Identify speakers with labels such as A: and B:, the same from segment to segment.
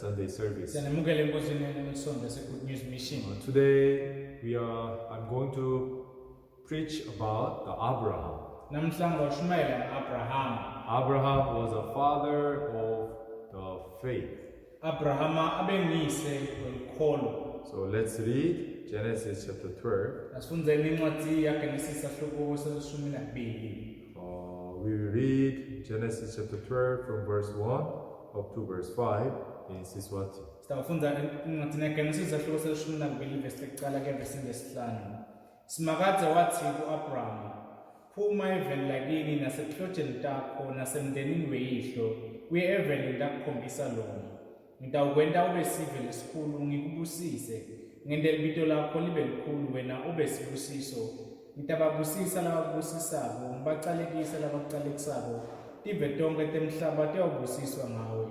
A: Sunday service.
B: Siyanamukela enkosini yesonto se-Good News Mission.
A: Today I'm going to preach about the Abraham.
B: Namhlanje ushumayela ngo-Abraham.
A: Abraham was a father of the faith.
B: Abrahama abengise wenkolo.
A: So let's read Genesis chapter 12.
B: Asifundeni incwadi yaGenesis ahluko seshumi nambili.
A: We will read Genesis chapter 12 from verse 1 up to verse 5 in Siswati.
B: Sitafunda incwadi yaGenesis ahluko seshumi nambili verse lokuqala ke verse lesihlanu. Simakade wathi ku-Abraham, phuma eveni lakini nasehlotsheni takho nasemndenini weyihlo uye eveni engakukhombisa lona. Ngitawukwenta ube sive lesikhulu ngikubusise, ngente libito lakho libe likhulu wena ube sibusiso. Ngitababusisa lababusisako, ngibacalekise labakucalekisako, tive tonke temhlaba tiyawubusiswa ngawe.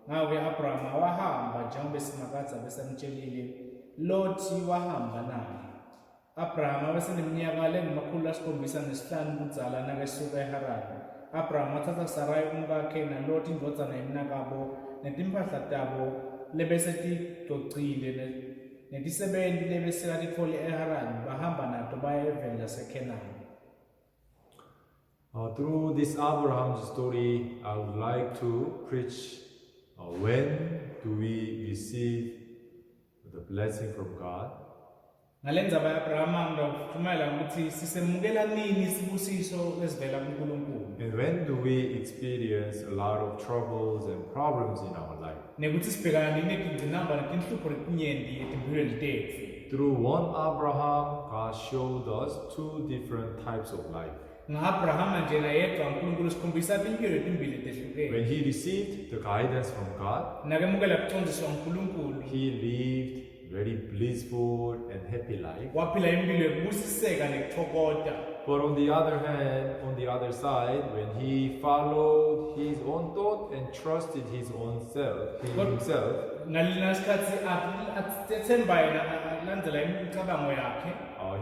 B: Ngawe Abrahama wahamba njengoba simakadza besamtshelile, Loti wahamba naye. Abrahama wayeseneminyaka lengama-705 kudzala nakesuka eHarani. Abrahama wathatha Sarai umkakhe naLoti indvodzana yemnakabo netimpahla tabo lebesetigcogcile netisebenti lebesekatitfole eHarani bahamba nato baya eveni laseKhenani.
A: Through this Abraham's story, I would like to preach when do we receive the blessing from God.
B: Ngalendzaba ya-Abrahama ngidawuchumayela ukuthi sisemukela nini isibusiso esivela kuNkulunkulu.
A: And when do we experience a lot of troubles and problems in our life?
B: Nekuthi sibhekana nini netingqinamba netinhlupho letinyenti etimpilweni tetfu.
A: Through one Abraham, God showed us two different types of life.
B: Nga-Abrahama njena yedwa uNkulunkulu sikhombisa timpilo letimbili tehlukene.
A: When he received the guidance from God,
B: Nakemukela kucondziswa nguNkulunkulu,
A: he lived very blissful and happy life.
B: waphila impilo yokubusiseka nekuthokoza.
A: But on the other hand, on the other side, when he followed his own thought and trusted his own self, himself,
B: Ngalina sikhatsi athemba yena alandzela imicabango yakhe,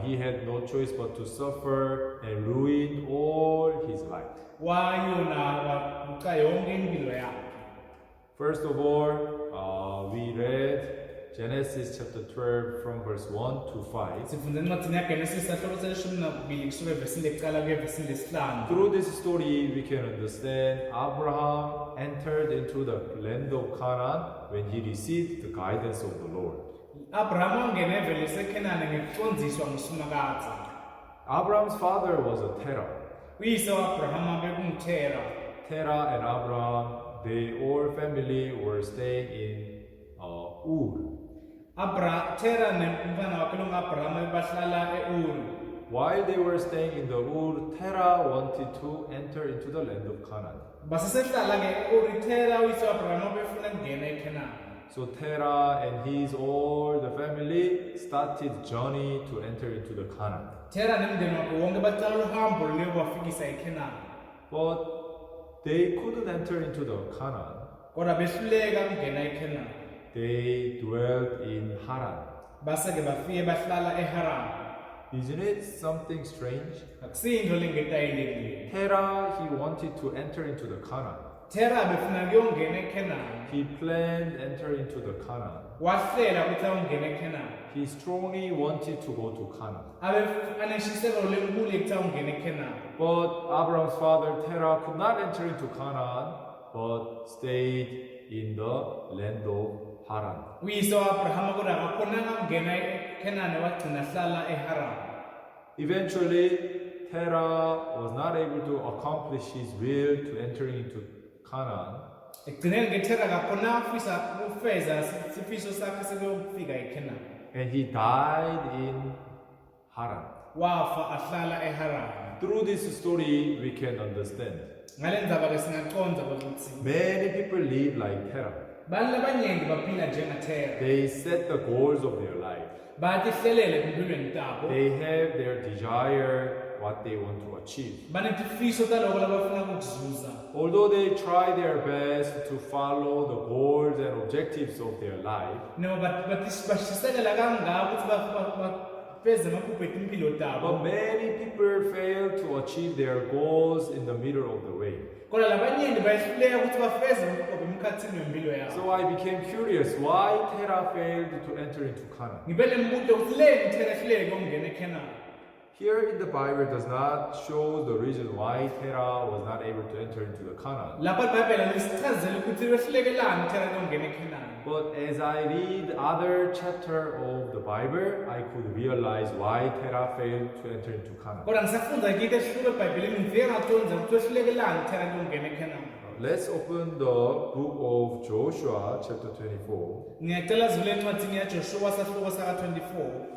A: he had no choice but to suffer and ruin all his life.
B: wayona wabuca yonke impilo yakhe.
A: First of all, we read Genesis chapter 12 from verse 1 to 5.
B: Sifundza encwadzini yaGenesis ahluko selishumi nambili kusuka evesini lekucala kuya evesini lesihlanu.
A: Through this story, we can understand Abraham entered into the land of Canaan when he received the guidance of the Lord.
B: Abrahama wangena eveni laseKhenani ngekucondziswa nguSimakadza.
A: Abraham's father was a Terah.
B: Uyise wa-Abrahama bekunguThera.
A: Terah and Abraham, they all family were staying in Ur.
B: Thera nemntwana wakhe longu-Abrahama bahlala e-Uri.
A: While they were staying in the Ur, Terah wanted to enter into the land of Canaan.
B: Basesehlala ke-Uri, Thera uyise wa-Abrahama befuna kungena eKhenani.
A: So Terah and his all the family started journey to enter into the Canaan.
B: Thera nemndeni wakhe wonke bacala uhambo lokubafikisa eKhenani.
A: But they couldn't enter into the Canaan.
B: Kodwa behluleka kungena eKhenani.
A: They dwelt in Haran.
B: Base-ke bafike bahlala eHarani.
A: Isn't it something strange?
B: Akusiyinto lengetayelekile.
A: Terah, he wanted to enter into the Canaan.
B: Thera befuna kuyongena eKhenani.
A: He planned enter into the Canaan.
B: Wahlela ukuthi awungena eKhenani.
A: He strongly wanted to go to Canaan.
B: Aneshiselo lenkulu ekuthi awungena eKhenani.
A: But Abraham's father Terah could not enter into Canaan, but stayed in the land of Haran.
B: Uyise wa-Abrahama kodwa akakhonanga kungena eKhenani wagcina hlala eHarani.
A: Eventually, Terah was not able to accomplish his will to entering into Canaan.
B: Ekugcineni ngeThera akakhonanga ukufeza isifiso sakhe sekuyofika eKhenani.
A: And he died in Haran.
B: Wafa ahlala eHarani.
A: Through this story, we can understand.
B: Ngale ndzaba-ke singaconza ukuthi
A: Many people live like Terah.
B: bantu abaningi baphila njengaThera.
A: They set the goals of their life.
B: Bayatihlelele empilweni tabo.
A: They have their desire, what they want to achieve.
B: Banetifiso taloko labafuna kukuzuza.
A: Although they try their best to follow the goals and objectives of their life,
B: Noma bashisekela kangaka ukuthi bafeze amaphupho etimpilo tabo.
A: But many people fail to achieve their goals in the middle of the way.
B: Kodwa labanyenti bayehluleka ukuthi bafeze amaphupho emkhathini wempilo yabo.
A: So I became curious why Terah failed to enter into Canaan.
B: Ngibe nembuzo ukuthi leni Terah ehluleke ukungena eKhanani.
A: Here in the Bible does not show the reason why Terah was not able to enter into the Canaan.
B: Lapha iBhayibheli lisichazela ukuthi wehlulekelani Terah ukungena eKhanani.
A: But as I read other chapter of the Bible, I could realize why Terah failed to enter into Canaan.
B: Kodwa ngisafunda into ehluke eBhayibhelini ngifike ngaconza ukuthi wehlulekelani Terah ukungena eKhanani.
A: Let's open the book of Joshua chapter 24.
B: Ngiyacela zivule encwadini yaJoshua sahluko saka 24.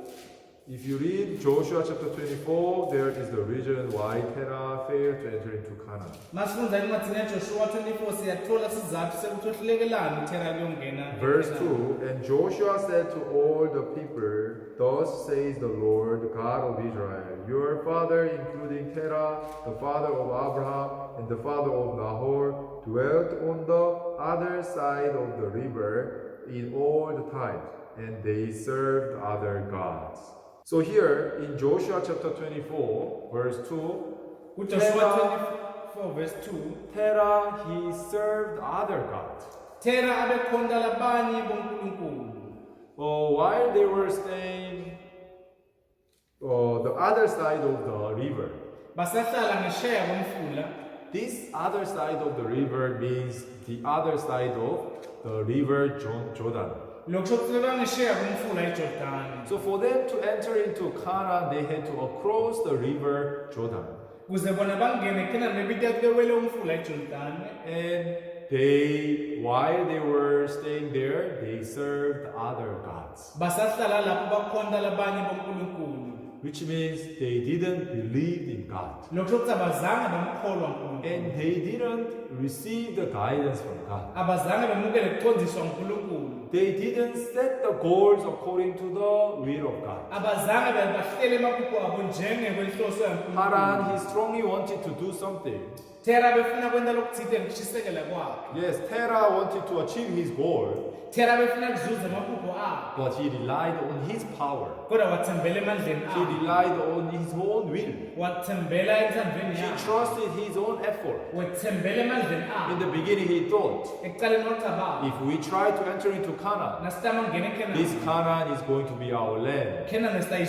A: If you read Joshua chapter 24, there is the reason why Terah failed to enter into Canaan.
B: Masifunda encwadini yaJoshua 24 siyathola sizathu sokuthi wehlulekelani Terah ukungena.
A: Verse 2, And Joshua said to all the people, Thus says the Lord, God of Israel, your father, including Terah, the father of Abraham and the father of Nahor, dwelt on the other side of the river in old times, and they served other gods. So here in Joshua chapter 24, verse 2,
B: Joshua 24 verse 2.
A: Terah, he served other gods.
B: Terah abekhonza labanye bonkulunkulu.
A: While they were staying the other side of the river.
B: Basahlala ngesheya komfula.
A: This other side of the river means the other side of the river Jordan. So for them to enter into Canaan, they had to cross the river Jordan. And while they were staying there, they served other gods. Which means they didn't believe in God. And they didn't receive the guidance from God. They didn't set the goals according to the will of God. Haran, he strongly wanted to do something. Yes, Terah wanted to achieve his goal. But he relied on his power. He relied on his own will. He trusted his own effort. In the beginning he thought, if we try to enter into Canaan, this Canaan is going to be our land. Promised land.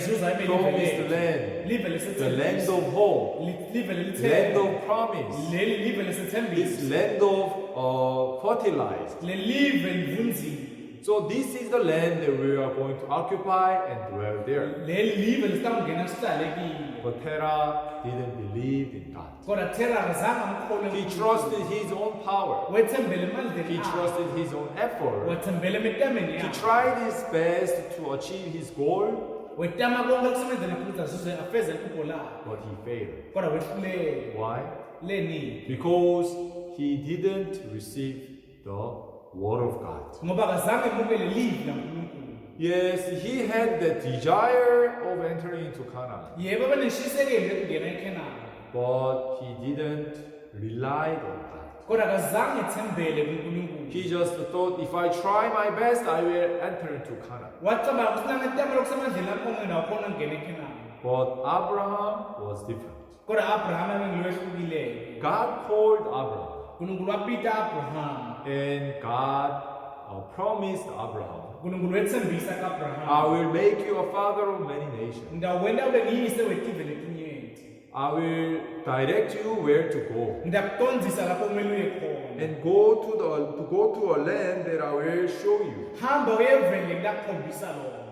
A: The land of hope. Land of promise. This land of fertilized. So this is the land that we are going to occupy and dwell there. But Terah didn't believe in God. He trusted his own power. He trusted his own effort. He tried his best to achieve his goal. But he failed. Why? Because he didn't receive the Word of God. Yes, he had the desire of entering into Canaan. But he didn't rely on God. He just thought, if I try my best, I will enter into Canaan. But Abraham was different. God called Abraham. And God promised Abraham, I will make you a father of many nations. I will direct you where to go. And go to a land that I will show you.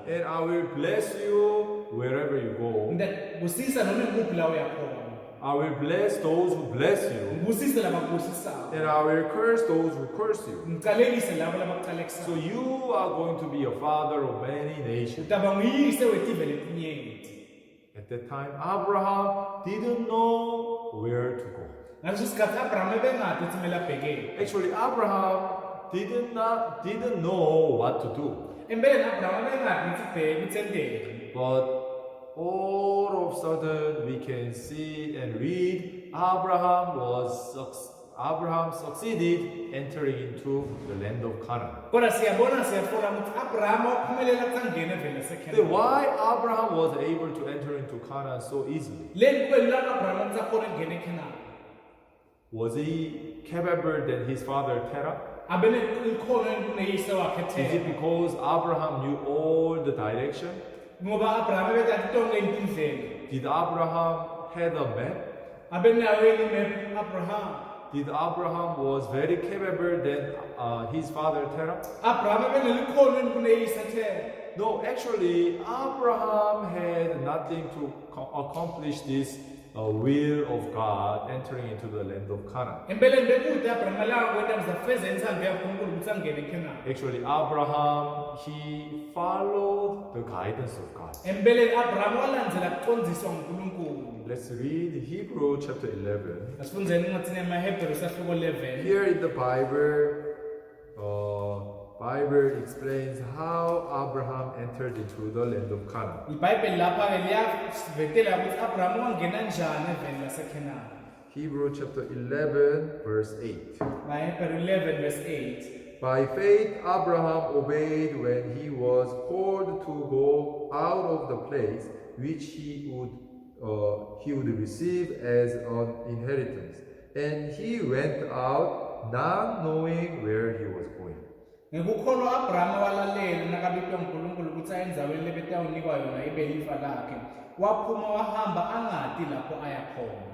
A: And I will bless you wherever you go. I will bless those who bless you. And I will curse those who curse you. So you are going to be a father of many nations. At that time, Abraham didn't know where to go. Actually, Abraham didn't know what to do. But all of a sudden, we can see and read Abraham was Abraham succeeded entering into the land of Canaan.
B: Kodwa siyabona siyafuna ukuthi Abraham waphumelela kangena eveni
A: Then
B: laseKhanani.
A: why Abraham was able to enter into Canaan so easily?
B: Leli kube lula Abraham ukuthi akhona ukungena eKhanani.
A: Was he capable than his father Terah?
B: Abene ikhono kuneyise wakhe
A: Is it
B: Tera.
A: because Abraham knew all the direction?
B: Ngoba Abraham ebekade tonke indlela.
A: Did Abraham had a map?
B: Abenayo imap Abraham.
A: Did Abraham was very capable than his father Terah?
B: Abraham ebenelikhono kuneyise Tera.
A: No, actually, Abraham had nothing to accomplish this will of God entering into the land of Canaan.
B: Empeleni bekude Abraham alanga kwenta ngizafeza intando yaNkulunkulu ukuthi angene eKhanani.
A: Actually, Abraham, he followed the guidance of God.
B: Empeleni Abraham walandzela kucondziswa nguNkulunkulu.
A: Let's read Hebrew chapter 11.
B: Asifundzeni incwadi yamaHebheru sahluko 11.
A: Here in the Bible explains how Abraham entered into the land of Canaan.
B: IBhayibheli lapha ke liyavetela ukuthi Abraham wangena njani eveni laseKhanani.
A: Hebrew chapter 11 verse 8.
B: MaHebheru 11 verse 8.
A: By faith Abraham obeyed when he was called to go out of the place which he would receive as an inheritance, and he went out not knowing where he was going.
B: Ngekukholwa Abraham walalela nakabitwa nguNkulunkulu ukuthi aye endzaweni lebetawunikwa yona ibe lifa lakhe. Waphuma wahamba angadi lapho aya khona.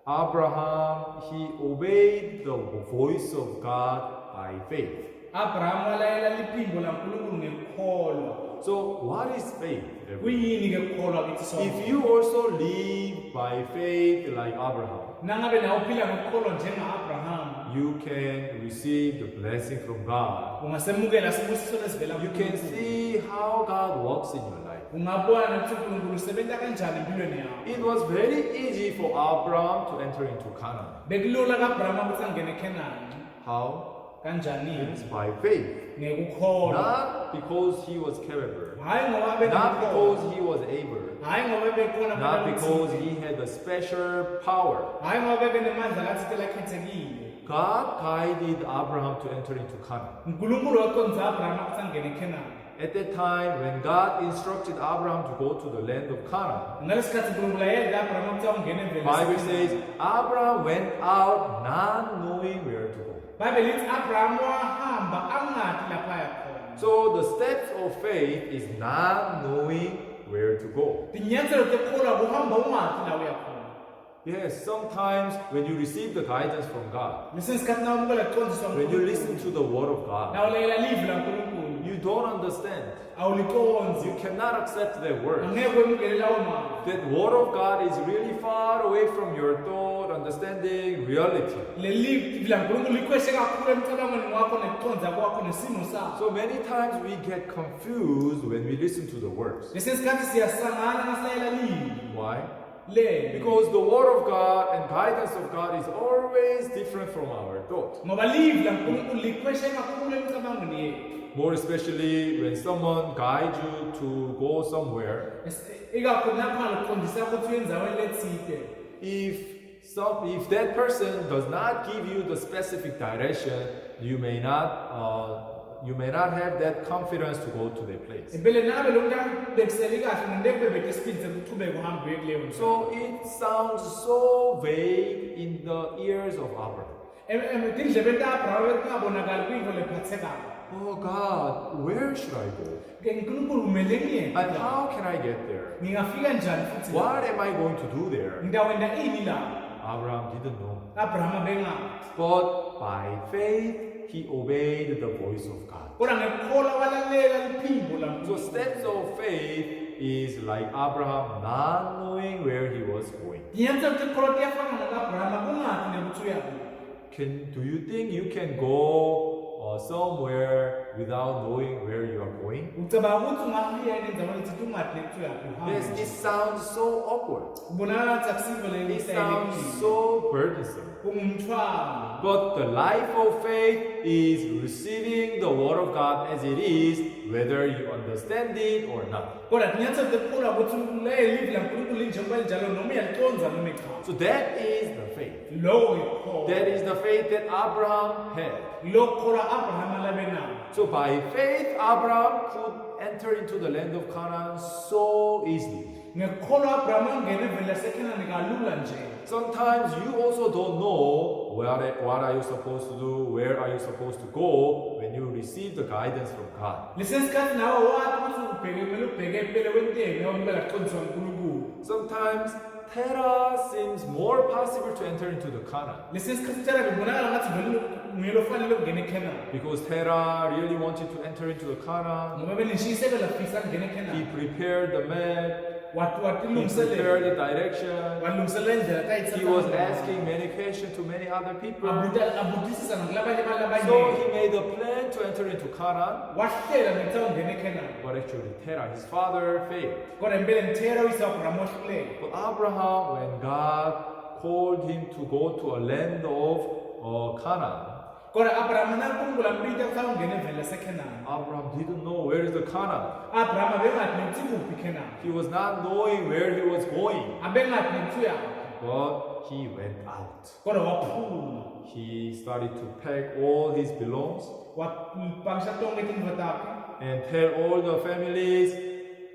A: Abraham, he obeyed the voice of God by faith.
B: Abraham walalela liphimbo laNkulunkulu ngekukholwa.
A: So what is faith?
B: Kuyini ke kukholwa kithi sonke?
A: If you also live by faith like Abraham,
B: Nangabe nawe uphila ngokukholwa njenga-Abraham,
A: you can receive the blessing from God.
B: ungasemukela sibusiso lesivela
A: You can see how God works in your life.
B: ungabona ukuthi uNkulunkulu usebenza kanjani empilweni yakho.
A: It was very easy for Abraham to enter into Canaan.
B: Bekulula ka-Abraham ukuthi angene eKhanani.
A: How?
B: Kanjani?
A: It's by faith.
B: Ngekukholwa.
A: Not because he was capable.
B: Hayi ngoba
A: Not
B: benekukholwa.
A: because he was able.
B: Hayi ngoba bekhona
A: Not because he had a special power.
B: hayi ngoba bebenemandla kathike lakhethekile.
A: God guided Abraham to enter into Canaan.
B: uNkulunkulu waconza Abraham ukuthi angene eKhanani.
A: At that time, when God instructed Abraham to go to the land of Canaan,
B: Ngalesikhathi uNkulunkulu ayeza Abraham ukuthi angene
A: the
B: eveni
A: Bible
B: laseKhanani.
A: says Abraham went out not knowing where to go.
B: Bhayibheli lithi Abraham wahamba angadi lapho aya khona.
A: So the steps of faith is not knowing where to go.
B: Tinyathelo tekukholwa kuhamba ungadi la uya khona.
A: Yes, sometimes when you receive the guidance from God,
B: Lesinye isikhathi nawumukela kucondziswa
A: when you listen to the word of God,
B: nawulalela livi laNkulunkulu
A: you don't understand.
B: awuliconzi.
A: You cannot accept that word.
B: Angeke wemukele lawo mazwi.
A: That word of God is really far away from your thought, understanding, reality.
B: Leli laNkulunkulu likhweshe kakhulu emcabangweni wakho nekuconza kwakho nesimo sakho.
A: So many times we get confused when we listen to the words.
B: Lesinye isikhathi siyasangana nasilalela livi.
A: Why?
B: Le
A: Because the word of God and guidance of God is always different from our thought.
B: ngoba livi laNkulunkulu likhweshe kakhulu emcabangweni yethu.
A: More especially when someone guides you to go somewhere.
B: Ikakhulu lapha liqondisa ukuthi uyenzaweni lethide.
A: If that person does not give you the specific direction, you may not have that confidence to go to the place.
B: Impela nabe lo muntu bekuseli kahle ngeke bebethe isipindi sokuqhubeka uhambe uye kuleyo ndawo.
A: So it sounds so vague in the ears of Abraham.
B: Tindlebeni ta-Abraham bekungabonakali kuyinto lephathekayo.
A: Oh God, where should I go?
B: uNkulunkulu kumele ngiyeni?
A: And how can I get there?
B: Ngingafika njani futhi?
A: What am I going to do there?
B: Ngidawenda ini la?
A: Abraham didn't know.
B: Abraham bengazi.
A: But by faith, he obeyed the voice of God.
B: Kodwa ngekukholwa walalela liphimbo
A: So
B: laNkulunkulu.
A: steps of faith is like Abraham not knowing where he was going.
B: Tinyathelo tekukholwa tiyafana naka-Abraham kungathi nekuthi uyaphi.
A: Do you think you can go somewhere without knowing where you are going?
B: Ucabanga ukuthi ungakuya endzaweni ethi ungathi uyaphi
A: Yes, it sounds so awkward.
B: ubonakala ngathi akusivo
A: It
B: leli
A: sounds so burdensome.
B: kungumthwalo.
A: But the life of faith is receiving the word of God as it is, whether you understand it or not.
B: Kodwa tinyathelo tekukhula ukuthi live laNkulunkulu linjengoba linjalo noma uyaliconza noma cha.
A: So that is the faith.
B: Lowo yikho.
A: That is the faith that Abraham had.
B: Lokholwa Abraham alabe nawo.
A: So by faith, Abraham could enter into the land of Canaan so easily.
B: Ngekholwa Abraham angena eveni laseKhanani kalula nje.
A: Sometimes you also don't know what are you supposed to do, where are you supposed to go when you receive the guidance from God.
B: Lesesikhathi nawe wathi ukuthi ubheke kumele ubheke empela kwenteni noma kumele aqondiswa uNkulunkulu.
A: Sometimes Terah seems more possible to enter into the Canaan.
B: Lesesikhathi Terah kubonakala ngathi vele nguyena ofanele ukungena eKhanani.
A: Because Terah really wanted to enter into the Canaan.
B: Ngoba beneshisekelo afisa ukungena
A: He
B: eKhanani.
A: prepared the map. He
B: Watilungiselela.
A: prepared the direction.
B: Walungiselela indlela
A: He was asking many questions to many other people.
B: abudisisa nakulabanye abantu
A: So
B: abanye.
A: he made a plan to enter into Canaan.
B: Wahlela ngekuthi ungena eKhanani.
A: But actually, Terah, his father, failed.
B: Kodwa impela ngithera uyise Abraham wahluleka.
A: But Abraham, when God called him to go to a land of Canaan,
B: Kodwa Abraham naNkulunkulu ambita ukuthi ungena eveni laseKhanani.
A: Abraham didn't know where is the Canaan.
B: Abraham abengathi ngithi kuphi eKhanani.
A: He was not knowing where he was going.
B: Abengathi ngithi uyaphi.
A: But he went out.
B: Kodwa waphuma.
A: He started to pack all his belongings
B: Wapakisha tonke tindlu takhe.
A: and tell all the families,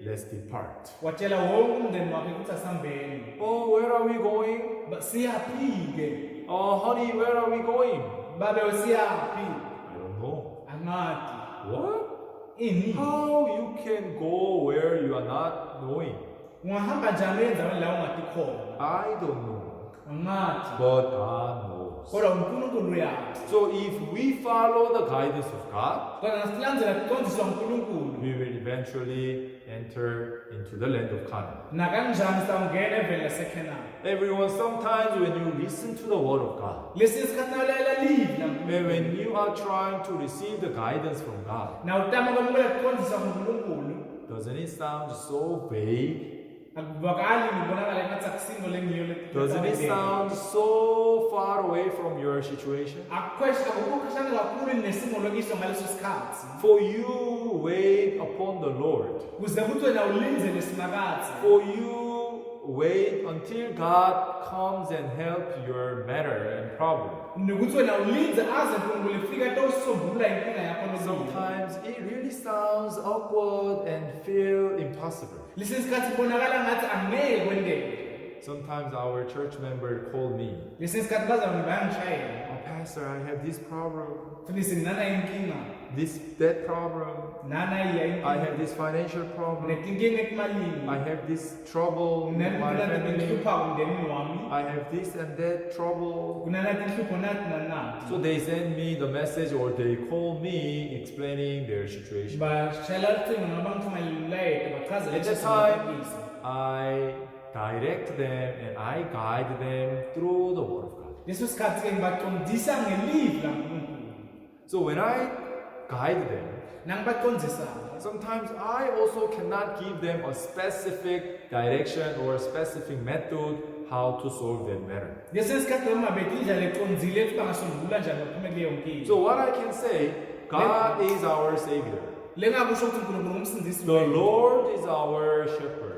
A: let's depart.
B: Watshela wonke umndeni wakhe ukuthi asambeni.
A: Oh, where are we going?
B: Siyaphi-ke.
A: Oh, honey, where are we going?
B: Babe siyaphi.
A: I don't know.
B: Angathi.
A: What?
B: Ini.
A: How you can go where you are not knowing?
B: Ungahamba njani endaweni la ungathi khona.
A: I don't know.
B: Angathi.
A: But God knows.
B: Kodwa uNkulunkulu uyazi.
A: So if we follow the guidance of God,
B: Kodwa nasilandela kuqondiswa uNkulunkulu.
A: we will eventually enter into the land of Canaan.
B: Nakanjani sawungena eveni laseKhanani.
A: Everyone, sometimes when you listen to the word of God,
B: Lesi isikhathi nawulalela live la.
A: when you are trying to receive the guidance from God,
B: Na utama kwamukela kuqondiswa uNkulunkulu.
A: doesn't it sound so vague?
B: Akubakali ngibonakala ngathi akusingo lengiyo le.
A: Doesn't it sound so far away from your situation?
B: Akukhwesha akukhashana kakhulu nesimo lokisho ngaleso sikhathi.
A: For you wait upon the Lord.
B: Kuze kuthi wena ulinze lesimakathi.
A: For you wait until God comes and help your matter and problem.
B: Nokuthi wena ulinze aze uNkulunkulu efika etosombulula inkinga yakho nobile.
A: Sometimes it really sounds awkward and feel impossible.
B: Lesi sikhathi bonakala ngathi angeke kwendeke.
A: Sometimes our church member called me.
B: Lesi sikhathi bazami bayangishayela.
A: Oh, Pastor, I have this problem,
B: Futhi nana inkinga.
A: that problem.
B: Nana iya
A: I
B: inkinga.
A: have this financial problem.
B: Netinkinga ekumalini.
A: I have this trouble in my
B: Kunana
A: family.
B: tinhlupha kumndenini wami.
A: I have this and that trouble.
B: Kunana tinhlupho nathi nanathi.
A: So they send me the message or they call me explaining their situation.
B: Bashayela ucingo noma ngithumelele bachazele
A: At the time, I direct them and I guide them through the word of God.
B: Leso sikhathi ke ngibaqondisa ngelive laNkulunkulu.
A: So when I guide them,
B: Nangibaqondisa.
A: sometimes I also cannot give them a specific direction or a specific method how to solve that matter.
B: Leso sikhathi noma bethi indlela eqondile ukuthi bangasombulula njani baphume kuleyo nkinga.
A: So what I can say, God is our Savior.
B: Lengakusho ukuthi uNkulunkulu ngumsindisi
A: The Lord is our shepherd.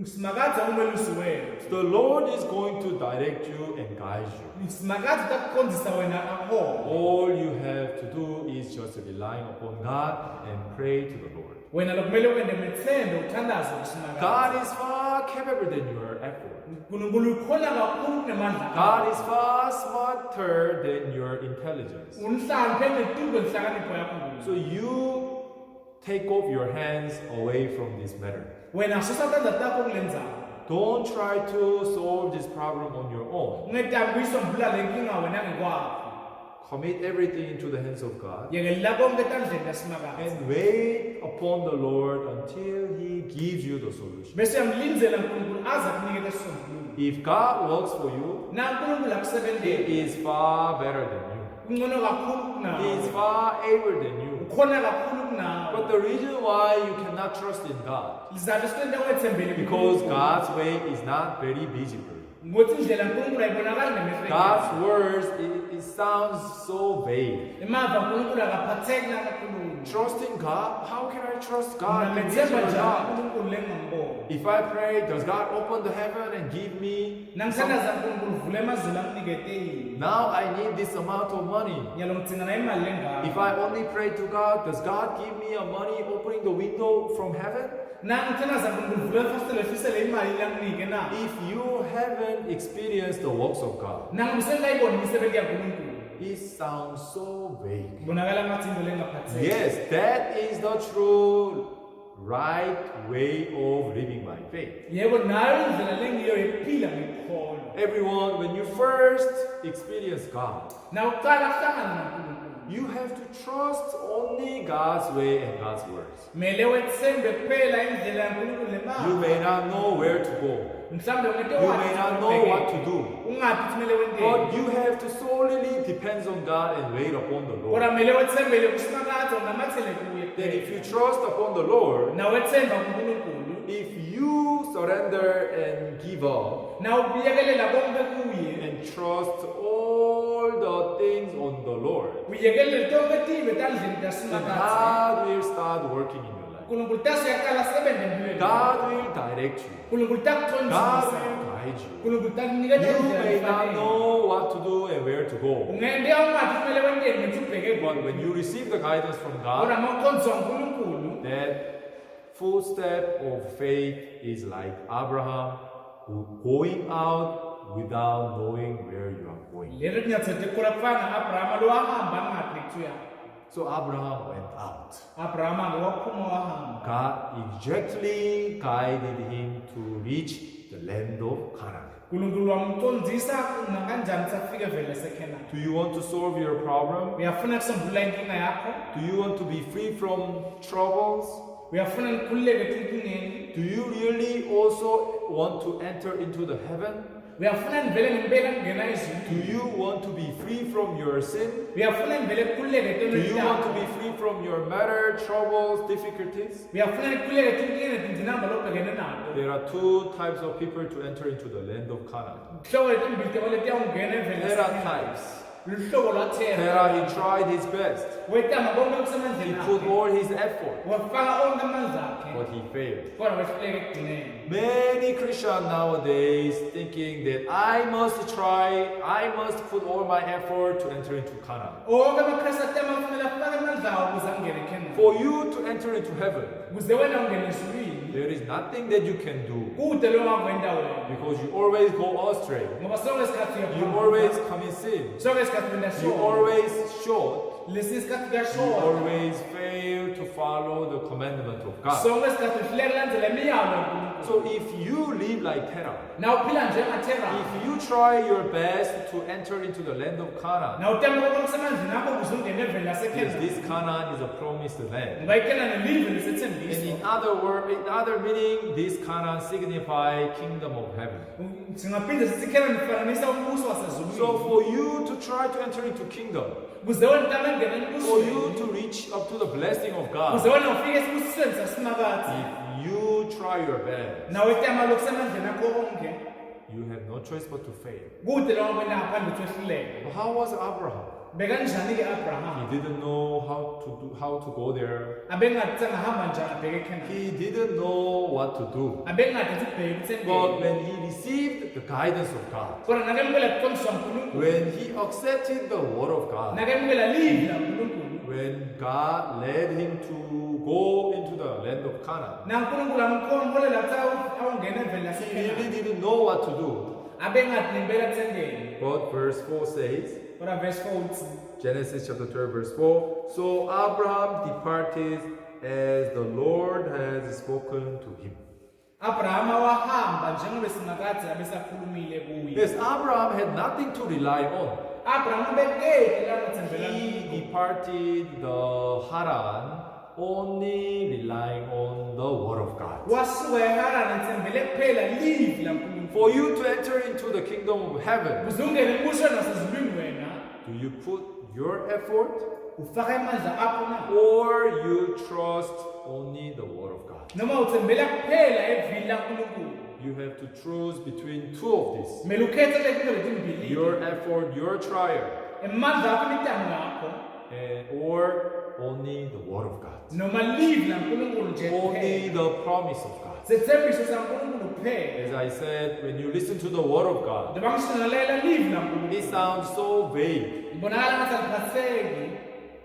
B: Simakadza umelusi wethu.
A: The Lord is going to direct you and guide you.
B: Simakadza takuqondisa wena akho.
A: All you have to do is just relying upon God and pray to the Lord.
B: Wena lokumele wende methembe uthandaze usimakadza.
A: God is far capable than your effort.
B: uNkulunkulu ukhona kakhulu kunemandla.
A: God is far smarter than your intelligence.
B: Unhlaniphe netulo enhlakanipho yakho.
A: So you take off your hands away from this matter.
B: Wena susatanda takho kulenzayo.
A: Don't try to solve this problem on your own.
B: Ungetambiswa mbulala inkinga wena ngekwakho.
A: Commit everything into the hands of God
B: Yekelela konke etandleni kaSimakadza.
A: and wait upon the Lord until He gives you the solution.
B: Bese yamlinzela uNkulunkulu aza kunikeza isisombululo.
A: If God works for you,
B: Na uNkulunkulu akusebenzele.
A: He is far better than you.
B: Ungcono kakhulu
A: He is
B: kunawe.
A: far able than you.
B: ukhona kakhulu kunawe.
A: But the reason why you cannot trust in God,
B: Isizathu sokwenta ungathembeli
A: because
B: kuNkulunkulu.
A: God's way is not very visible.
B: Ngokuthi indlela uNkulunkulu ayibonakali nemehlweni.
A: God's words, it sounds so vague.
B: Emava uNkulunkulu akaphatheki nakakhulu.
A: Trusting God? How can I trust God?
B: Mina
A: in
B: ngithemba
A: visible
B: njani
A: God?
B: uNkulunkulu lengingamboni.
A: If I pray, does God open the heaven and give me
B: Nangisanaza uNkulunkulu vula emazulu amnikete yini.
A: now I need this amount of money?
B: Ngiyalo ngidinga na imali lengaka.
A: If I only pray to God, does God give me a money opening the window from heaven?
B: Nangithanaza uNkulunkulu vula ifasitela efisele imali langinike na.
A: If you haven't experienced the works of God,
B: Nangimusengayibona imisebenzi yaNkulunkulu.
A: it sounds so vague.
B: Bonakala ngathi into lengaphatheki.
A: Yes, that is the true right way of living by faith.
B: Yebo nayo indlela lengiyo yephila ngekholwa.
A: Everyone, when you first experience God,
B: Na uqala kuhlangana noNkulunkulu.
A: you have to trust only God's way and God's words.
B: Mele wethembe kuphela indlela yaNkulunkulu nemali.
A: You may not know where to go.
B: Mhlawumbe ungete
A: You may not know what to do.
B: Ungathi kumele wenteni.
A: But you have to solely depend on God and wait upon the Lord.
B: Kodwa mele wethembele kuSimakade unamathele kuye.
A: Then if you trust upon the Lord,
B: Na wethemba kuNkulunkulu.
A: if you surrender and give up
B: Na ubiyekelela konke kuye.
A: and trust all the things on the Lord,
B: Uyekelele tonke tive tandleni
A: then
B: kaSimakade.
A: God will start working in your life.
B: uNkulunkulu tasiyaqala sebenze empilweni.
A: God will direct you.
B: uNkulunkulu
A: God
B: takuthonjisa.
A: will guide you.
B: uNkulunkulu takunikeza
A: You
B: indlela
A: may not
B: efanele.
A: know what to do and where to go.
B: Ungende ungathi kumele wenteni ngithi ubheke
A: But when you receive the guidance from
B: Kodwa
A: God,
B: mawukhonzwa uNkulunkulu.
A: that footstep of faith is like Abraham who going out without knowing where you are going.
B: Lero nyatsethe kula kufana Abrahama lo wahamba ngathi nekuthiya.
A: So Abraham went out.
B: Abrahama lo waphuma wahamba.
A: God exactly guided him to reach the land of Canaan.
B: uNkulunkulu wamcondzisa nakanjani safike vele eseKenani.
A: Do you want to solve your problem?
B: Uyafuna kusombulula inkinga yakho?
A: Do you want to be free from troubles?
B: Uyafuna nikhululeke enkingeni?
A: Do you really also want to enter into the heaven?
B: Uyafuna nivele ngempela kungena
A: Do
B: ezulwini?
A: you want to be free from your sin?
B: Uyafuna nivele kukhululeke
A: Do
B: etonweni
A: you want to
B: yakho?
A: be free from your matter, troubles, difficulties?
B: Uyafuna nikhululeke enkingeni etinzinamba lobhekene nato?
A: There are two types of people to enter into the land of Canaan.
B: Hlobo letimbili tebaleteya ungena evele
A: There are
B: eseKenani.
A: types.
B: Luhlobo lwaThera.
A: Terah, he tried his best.
B: Wetama konke
A: He
B: kusemandleni
A: put
B: akhe.
A: all his effort,
B: Wafaka onke amandla akhe.
A: but he failed.
B: Kodwa wehluleka ekugcineni.
A: Many Christians nowadays thinking that I must try, I must put all my effort to enter into Canaan.
B: Onke amaKristu atema kufanele afake amandla awo ukuze angene eKenani.
A: For you to enter into heaven,
B: Ukuze wena ungene ezulwini,
A: there is nothing that you can do
B: kude lo ngakwenda wena.
A: because you always go astray.
B: Ngoba sonke isikhathi
A: You
B: uyaphambuka.
A: always commit sin.
B: Sonke isikhathi wena
A: You
B: shona.
A: always short.
B: Lesi isikhathi
A: You
B: kuyashona.
A: always fail to follow the commandment of God.
B: Sonke isikhathi uhluleka kulandela imiyalo yaNkulunkulu.
A: So if you live like Terah,
B: Na uphila njengaThera.
A: if you try your best to enter into the land of Canaan,
B: Na utema konke kusemandleni akho ukuze ungene evele
A: yes,
B: laseKenani.
A: this Canaan is a promised land.
B: Ngoba iKenani live
A: And
B: lesethembiso.
A: in other words, in other meaning, this Canaan signify kingdom of heaven.
B: Singaphinde sithi iKenani ifananisa umbuso
A: So
B: wasezulwini.
A: for you to try to enter into kingdom,
B: Ukuze wena ntama engene
A: for you
B: embusweni.
A: to reach up to the blessing of
B: Ukuze
A: God,
B: wena ufike esibusisweni saSimakade.
A: if you try your best,
B: Nawe tema lokusemandleni akho onke.
A: you have no choice but to fail.
B: Kude lo ngakwenda ngaphandle kwehluleka.
A: But how was Abraham?
B: Bekanjani-ke
A: He
B: Abraham?
A: didn't know how to go there.
B: Abengathi angahamba njani abheke eKenani.
A: He didn't know what to do.
B: Abengathi sibheke
A: But
B: ekuthembeni.
A: when he received the guidance of God,
B: Kodwa nakemukela kuqondiswa uNkulunkulu.
A: when he accepted the word of God,
B: Nakemukela livi laNkulunkulu.
A: when God led him to go into the land of Canaan,
B: Na uNkulunkulu amkhombolela ukuthi awungene evele
A: he
B: laseKenani.
A: really didn't know what to do.
B: Abengathi nempela kuthembeni.
A: But verse 4 says,
B: Kodwa verse 4 uthi
A: Genesis chapter 12, verse 4, so Abraham departed as the Lord has spoken to him.
B: Abrahama wahamba njengoba Simakade abesakhulumile kuye.
A: Yes, Abraham had nothing to rely on.
B: Abrahama bekeke langathembela
A: He
B: kuNkulunkulu.
A: departed the Haran only relying on the word of God.
B: Wasuka eHarani ethembele kuphela livi laNkulunkulu.
A: For you to enter into the kingdom of heaven,
B: Ukuze ungene embusweni wasezulwini wena,
A: do you put your effort
B: ufaka amandla akho na
A: or you trust only the word of God.
B: noma uthembela kuphela evini laNkulunkulu.
A: You have to choose between two of these.
B: Kumele ukhethe lezinto letimbili.
A: Your effort, your trial,
B: Emandla akho imitamo yakho
A: or only the word of God.
B: noma live laNkulunkulu nje
A: Only
B: kuphela.
A: the promise of God.
B: Sethembiso saNkulunkulu kuphela.
A: As I said, when you listen to the word of God,
B: Njengoba ngisho live laNkulunkulu.
A: it sounds so vague.
B: Ibonakala ngathi aliphatheki.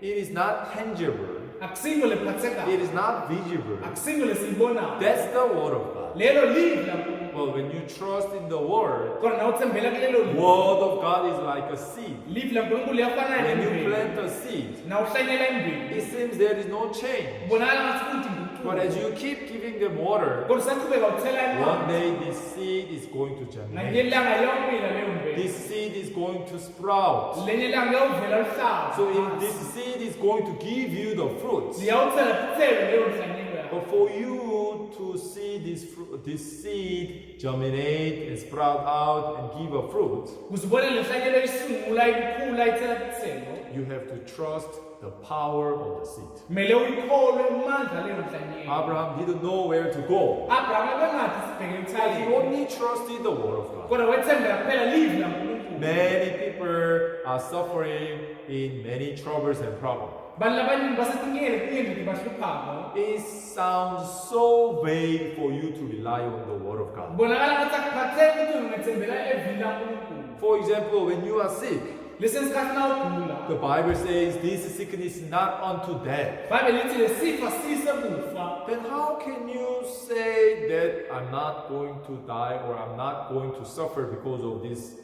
A: It is not tangible.
B: Akusingo lephathekayo.
A: It is not visible.
B: Akusingo lesiyibonayo.
A: That's the word of God.
B: Lelo live laNkulunkulu.
A: Well, when you trust in the word,
B: Kodwa na uthembela kulelo live.
A: word of God is like a seed.
B: Live laNkulunkulu liyafana
A: When you
B: nemvelo.
A: plant a seed,
B: Na uhlanyela imbewu.
A: it seems there is no change.
B: Ibonakala ngathi futhi nguquko.
A: But as you keep giving them water,
B: Kodwa usaqhubeka uthela
A: one
B: amanzi.
A: day this seed is going to germinate.
B: Ngelinye ilanga iyomila leyo mbewu.
A: This seed is going to sprout.
B: Lenye ilanga iyovela luhlaza.
A: So if this seed is going to give you the fruits,
B: Liyawuthela kuthele leyo nhlanyelo yakho.
A: but for you to see this seed germinate and sprout out and give a fruit,
B: Uzibone le nhlanyelo isungula ikhula ithela kuthelo.
A: you have to trust the power of the seed.
B: Kumele uyikholwe amandla leyo nhlanyelo.
A: Abraham didn't know where to go,
B: Abraham ebengathi sibheke
A: but he
B: eThayilandi.
A: only trusted the word of God.
B: Kodwa wethembela kuphela live laNkulunkulu.
A: Many people are suffering in many troubles and problems.
B: Bantu labaningi basetinyeni kuningi bahluphako.
A: It sounds so vague for you to rely on the word of God.
B: Bonakala ngathi akuphatheki ukuthi ungathembela evini laNkulunkulu.
A: For example, when you are sick,
B: Lesi sikhathi na ugula.
A: the Bible says this sickness is not unto death.
B: Bible lithi lesifo sise kufa.
A: Then how can you say that I'm not going to die or I'm not going to suffer because of this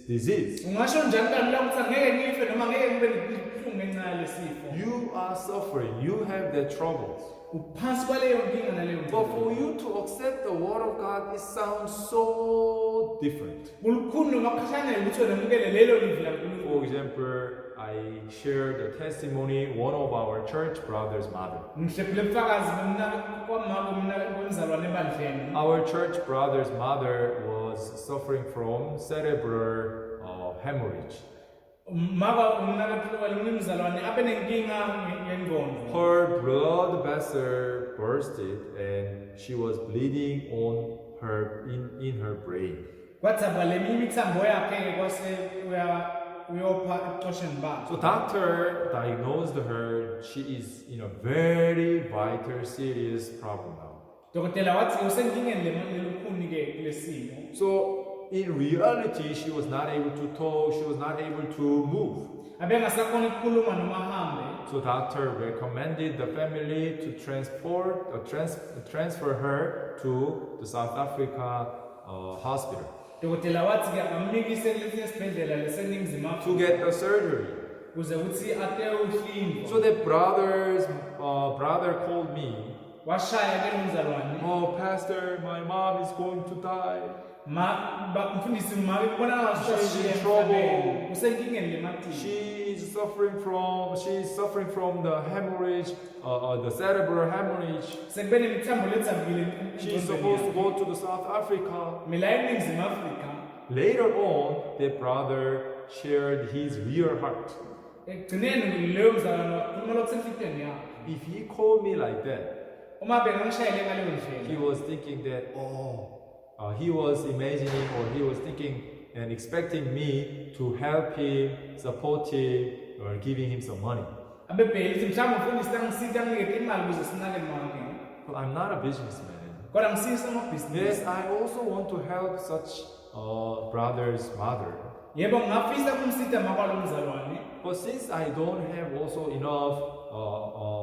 A: disease?
B: Ungasho njani kalula ukuthi angeke ngife noma ngeke ngibe nebuhlungu ngenxa yalesifo.
A: You are suffering. You have the troubles.
B: Uphansi kwaleyo nkinga naleyo
A: But for you to accept the word of God, it sounds so different.
B: Kulukhulu ngaphathana ukuthi wemukele lelo livi laNkulunkulu.
A: For example, I shared the testimony one of our church brothers' mother.
B: Ngihlephule ubufakazi kwemzalwane ebandleni.
A: Our church brother's mother was suffering from cerebral hemorrhage.
B: Mama umzalwane abenenkinga yengqondo.
A: Her blood vessel bursted and she was bleeding on her in her brain.
B: Kwathi leminye imithambo yakhe kwase uyopha ebuchosheni bakhe.
A: So doctor diagnosed her. She is in a very vital, serious problem now.
B: Dokotela wathi usenkingeni lelukhuni ke kulesimo.
A: So in reality, she was not able to talk. She was not able to move.
B: Abengasakhona ukukhuluma noma ahambe.
A: So doctor recommended the family to transfer her to the South Africa hospital
B: Dokotela wathi ke amnikise lesinye isibhedlela leseningizimu Afrika
A: to get the surgery.
B: ukuze ukuthi ate uhlinzo.
A: So the brother called me.
B: Washaya ke umzalwane.
A: Oh, pastor, my mom is going to die.
B: Mfundisi mama kubona
A: She's in trouble.
B: usenkingeni lematini.
A: She is suffering from the hemorrhage, the cerebral hemorrhage.
B: Sekube nemithambo lethambile.
A: She is supposed to go to the South Africa.
B: Mila eningizimu Afrika.
A: Later on, the brother shared his real heart.
B: Ekugcineni leyo mzalwane wakhuluma lokusenhlizweni yakhe.
A: If he called me like that,
B: Uma bengangishayele ngaleyo ndlela.
A: he was thinking that, he was imagining or he was thinking and expecting me to help him, support him, or giving him some money.
B: Abebheka ukuthi mhlawumbe umfundisi angisitha nginikete imali ukuze sinake mwakhe.
A: But I'm not a businessman.
B: Kodwa ngisiyisa amabhizinisi.
A: Yes, I also want to help such brother's mother.
B: Yebo ngingafisa ukumsitha makwalo mzalwane.
A: But since I don't have also enough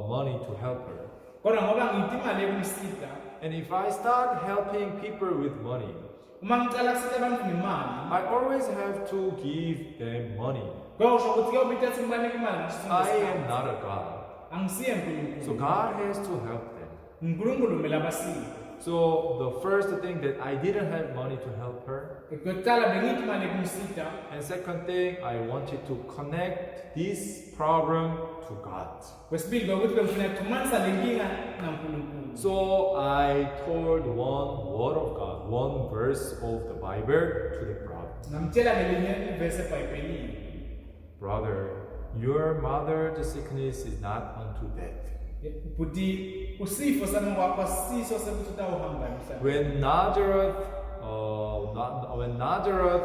A: money to help her,
B: Kodwa ngoba ngithi imali yokumsitha.
A: and if I start helping people with money,
B: Uma ngicala kusitha abantu ngemali.
A: I always have to give them money.
B: Kwasho ukuthi kuyobitha simbanike imali
A: I am not a God.
B: Angisiye uNkulunkulu.
A: So God has to help them.
B: uNkulunkulu kumele abasize.
A: So the first thing that I didn't have money to help her.
B: Ekuqala bengithi imali yokumsitha.
A: And second thing, I wanted to connect this problem to God.
B: Kwesibili ukuthi bengifuna ukuxhumanisa le nkinga naNkulunkulu.
A: So I told one word of God, one verse of the Bible to the brother.
B: Ngamtshela ngelinye ivesi eBhayibhelini.
A: Brother, your mother's sickness is not unto death.
B: Buti usifo sami kwakho asiso sekuthi utawuhamba emhlabeni.
A: When Nazareth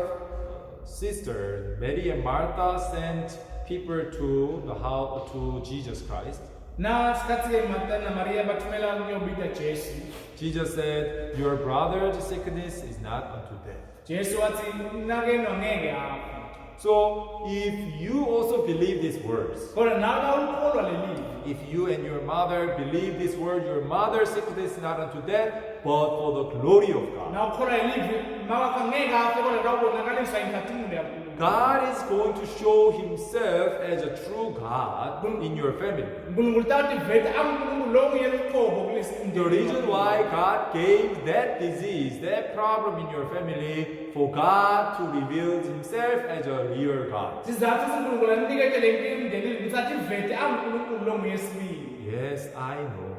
A: sister Mary and Martha sent people to the house to Jesus Christ.
B: Na sikhathi ke Martha na Maria bathumela ukuyobika Jesu.
A: Jesus said, your brother's sickness is not unto death.
B: Jesu wathi nake nongeke apha.
A: So if you also believe these words,
B: Kodwa nawe ukholwa leli.
A: if you and your mother believe this word, your mother's sickness is not unto death, but for the glory of God.
B: Na ukholwa leli mawakho ngeke afe kodwa kawubonakaliswa inkathumulo yaNkulunkulu.
A: God is going to show himself as a true God in your family.
B: uNkulunkulu tawuthi vele aNkulunkulu lo nguyena uqobo kulesi.
A: The reason why God gave that disease, that problem in your family, for God to reveal himself as a real God.
B: Sizathu uNkulunkulu anikethe le nkinga emndenini ukuthi athi vele aNkulunkulu lo nguyesibili.
A: Yes, I know.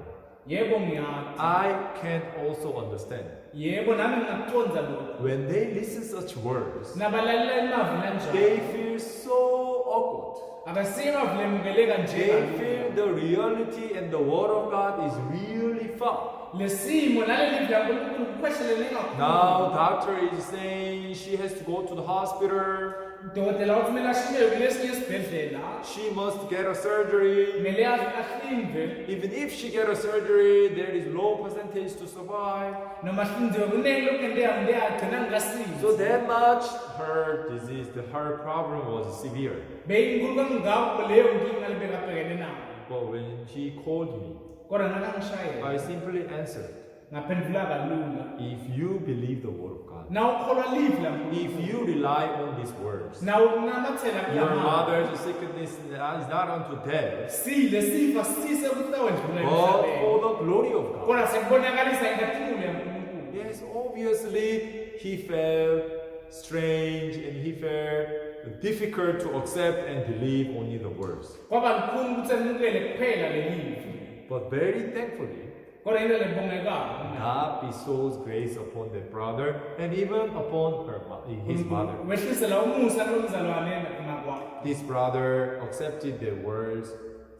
B: Yebo ngiyazi.
A: I can also understand.
B: Yebo nami ngingakuconza lokho.
A: When they listen such words,
B: Nabalalela imava kanjalo.
A: they feel so awkward.
B: Akasima vlemukeleka nje.
A: They feel the reality and the word of God is really far.
B: Lesimo naleli vyaNkulunkulu kukhweshelene kakhulu.
A: Now doctor is saying she has to go to the hospital.
B: Dokotela uthumela ashiye kulesinye isibhedlela.
A: She must get a surgery.
B: Kumele ahlinzwe.
A: Even if she get a surgery, there is low percentage to survive.
B: Noma hlinziwe kuningi lokhu agcina ngikasizi.
A: So that much her disease, her problem was severe.
B: Beyinkulu kangako leyo nkinga lebekabhekene nayo.
A: But when she called me,
B: Kodwa nakangishayela.
A: I simply answered,
B: Ngaphendula kalula.
A: if you believe the word of God,
B: Na ukholwa livi laNkulunkulu.
A: if you rely on these words,
B: Na ukunamathela
A: your
B: kulamazwi.
A: mother's sickness is not unto death,
B: Sile sifa sise ukuthi tawendlula
A: but
B: emhlabeni.
A: for the glory of God.
B: Kodwa sekubonakalisa inkathumulo yaNkulunkulu.
A: Yes, obviously he felt strange and he felt difficult to accept and believe only the words.
B: Kwaba lukhuni ukuthi amukele kuphela lelivi.
A: But very thankfully,
B: Kodwa into lebongekayo.
A: God bestows grace upon the brother and even upon his mother.
B: Wehlisela umusa lomzalwane nakumakwakho.
A: This brother accepted the words,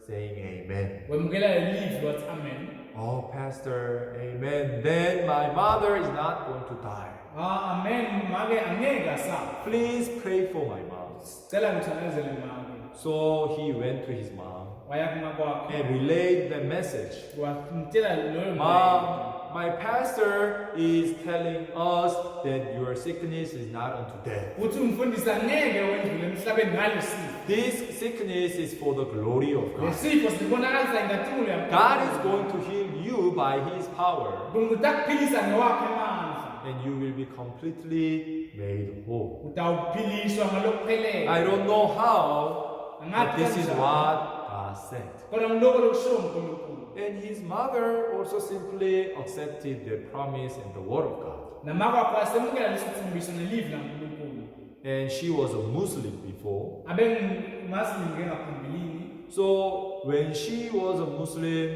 A: saying amen.
B: Wemukela lelivi wathi amen.
A: Oh, Pastor, amen. Then my mother is not going to die.
B: Amen. Make angeke asafa.
A: Please pray for my mom.
B: Cela ngithanezele mama.
A: So he went to his mom
B: Waya kumakwakho.
A: and relayed the message.
B: Wamtshela loyo
A: Mom, my pastor is telling us that your sickness is not unto death.
B: uthi umfundisi angeke wendlule emhlabeni ngalesifo.
A: This sickness is for the glory of God.
B: Lesifo sibonakalisa inkathumulo yaNkulunkulu.
A: God is going to heal you by his power,
B: uNkulunkulu utakuphilisa ngewakhe amandla.
A: and you will be completely made whole.
B: Utawuphiliswa ngalokuphelele.
A: I don't know how, but this is what God said.
B: Kodwa ngiloko lokusho uNkulunkulu.
A: And his mother also simply accepted the promise and the word of God.
B: Namakwakho asemukela lesithembiso nelivi laNkulunkulu.
A: And she was a Muslim before.
B: Abengimuslim ngengaphambilini.
A: So when she was a Muslim,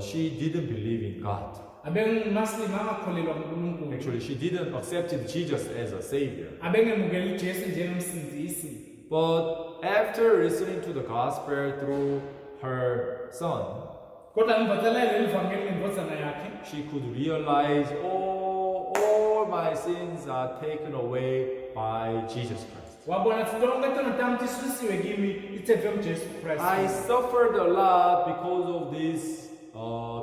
A: she didn't believe in God.
B: Abengimuslim angakholelwa kuNkulunkulu.
A: Actually, she didn't accept Jesus as a savior.
B: Abengemukela uJesu njengomsindisi.
A: But after listening to the gospel through her son,
B: Kodwa ngibathalela ivangeli ngendodana yakhe.
A: she could realize, oh, all my sins are taken away by Jesus Christ.
B: Wabona ukuthi lonke izono tami tisusiwe kimi ithethwe kuJesu Kristu.
A: I suffered a lot because of this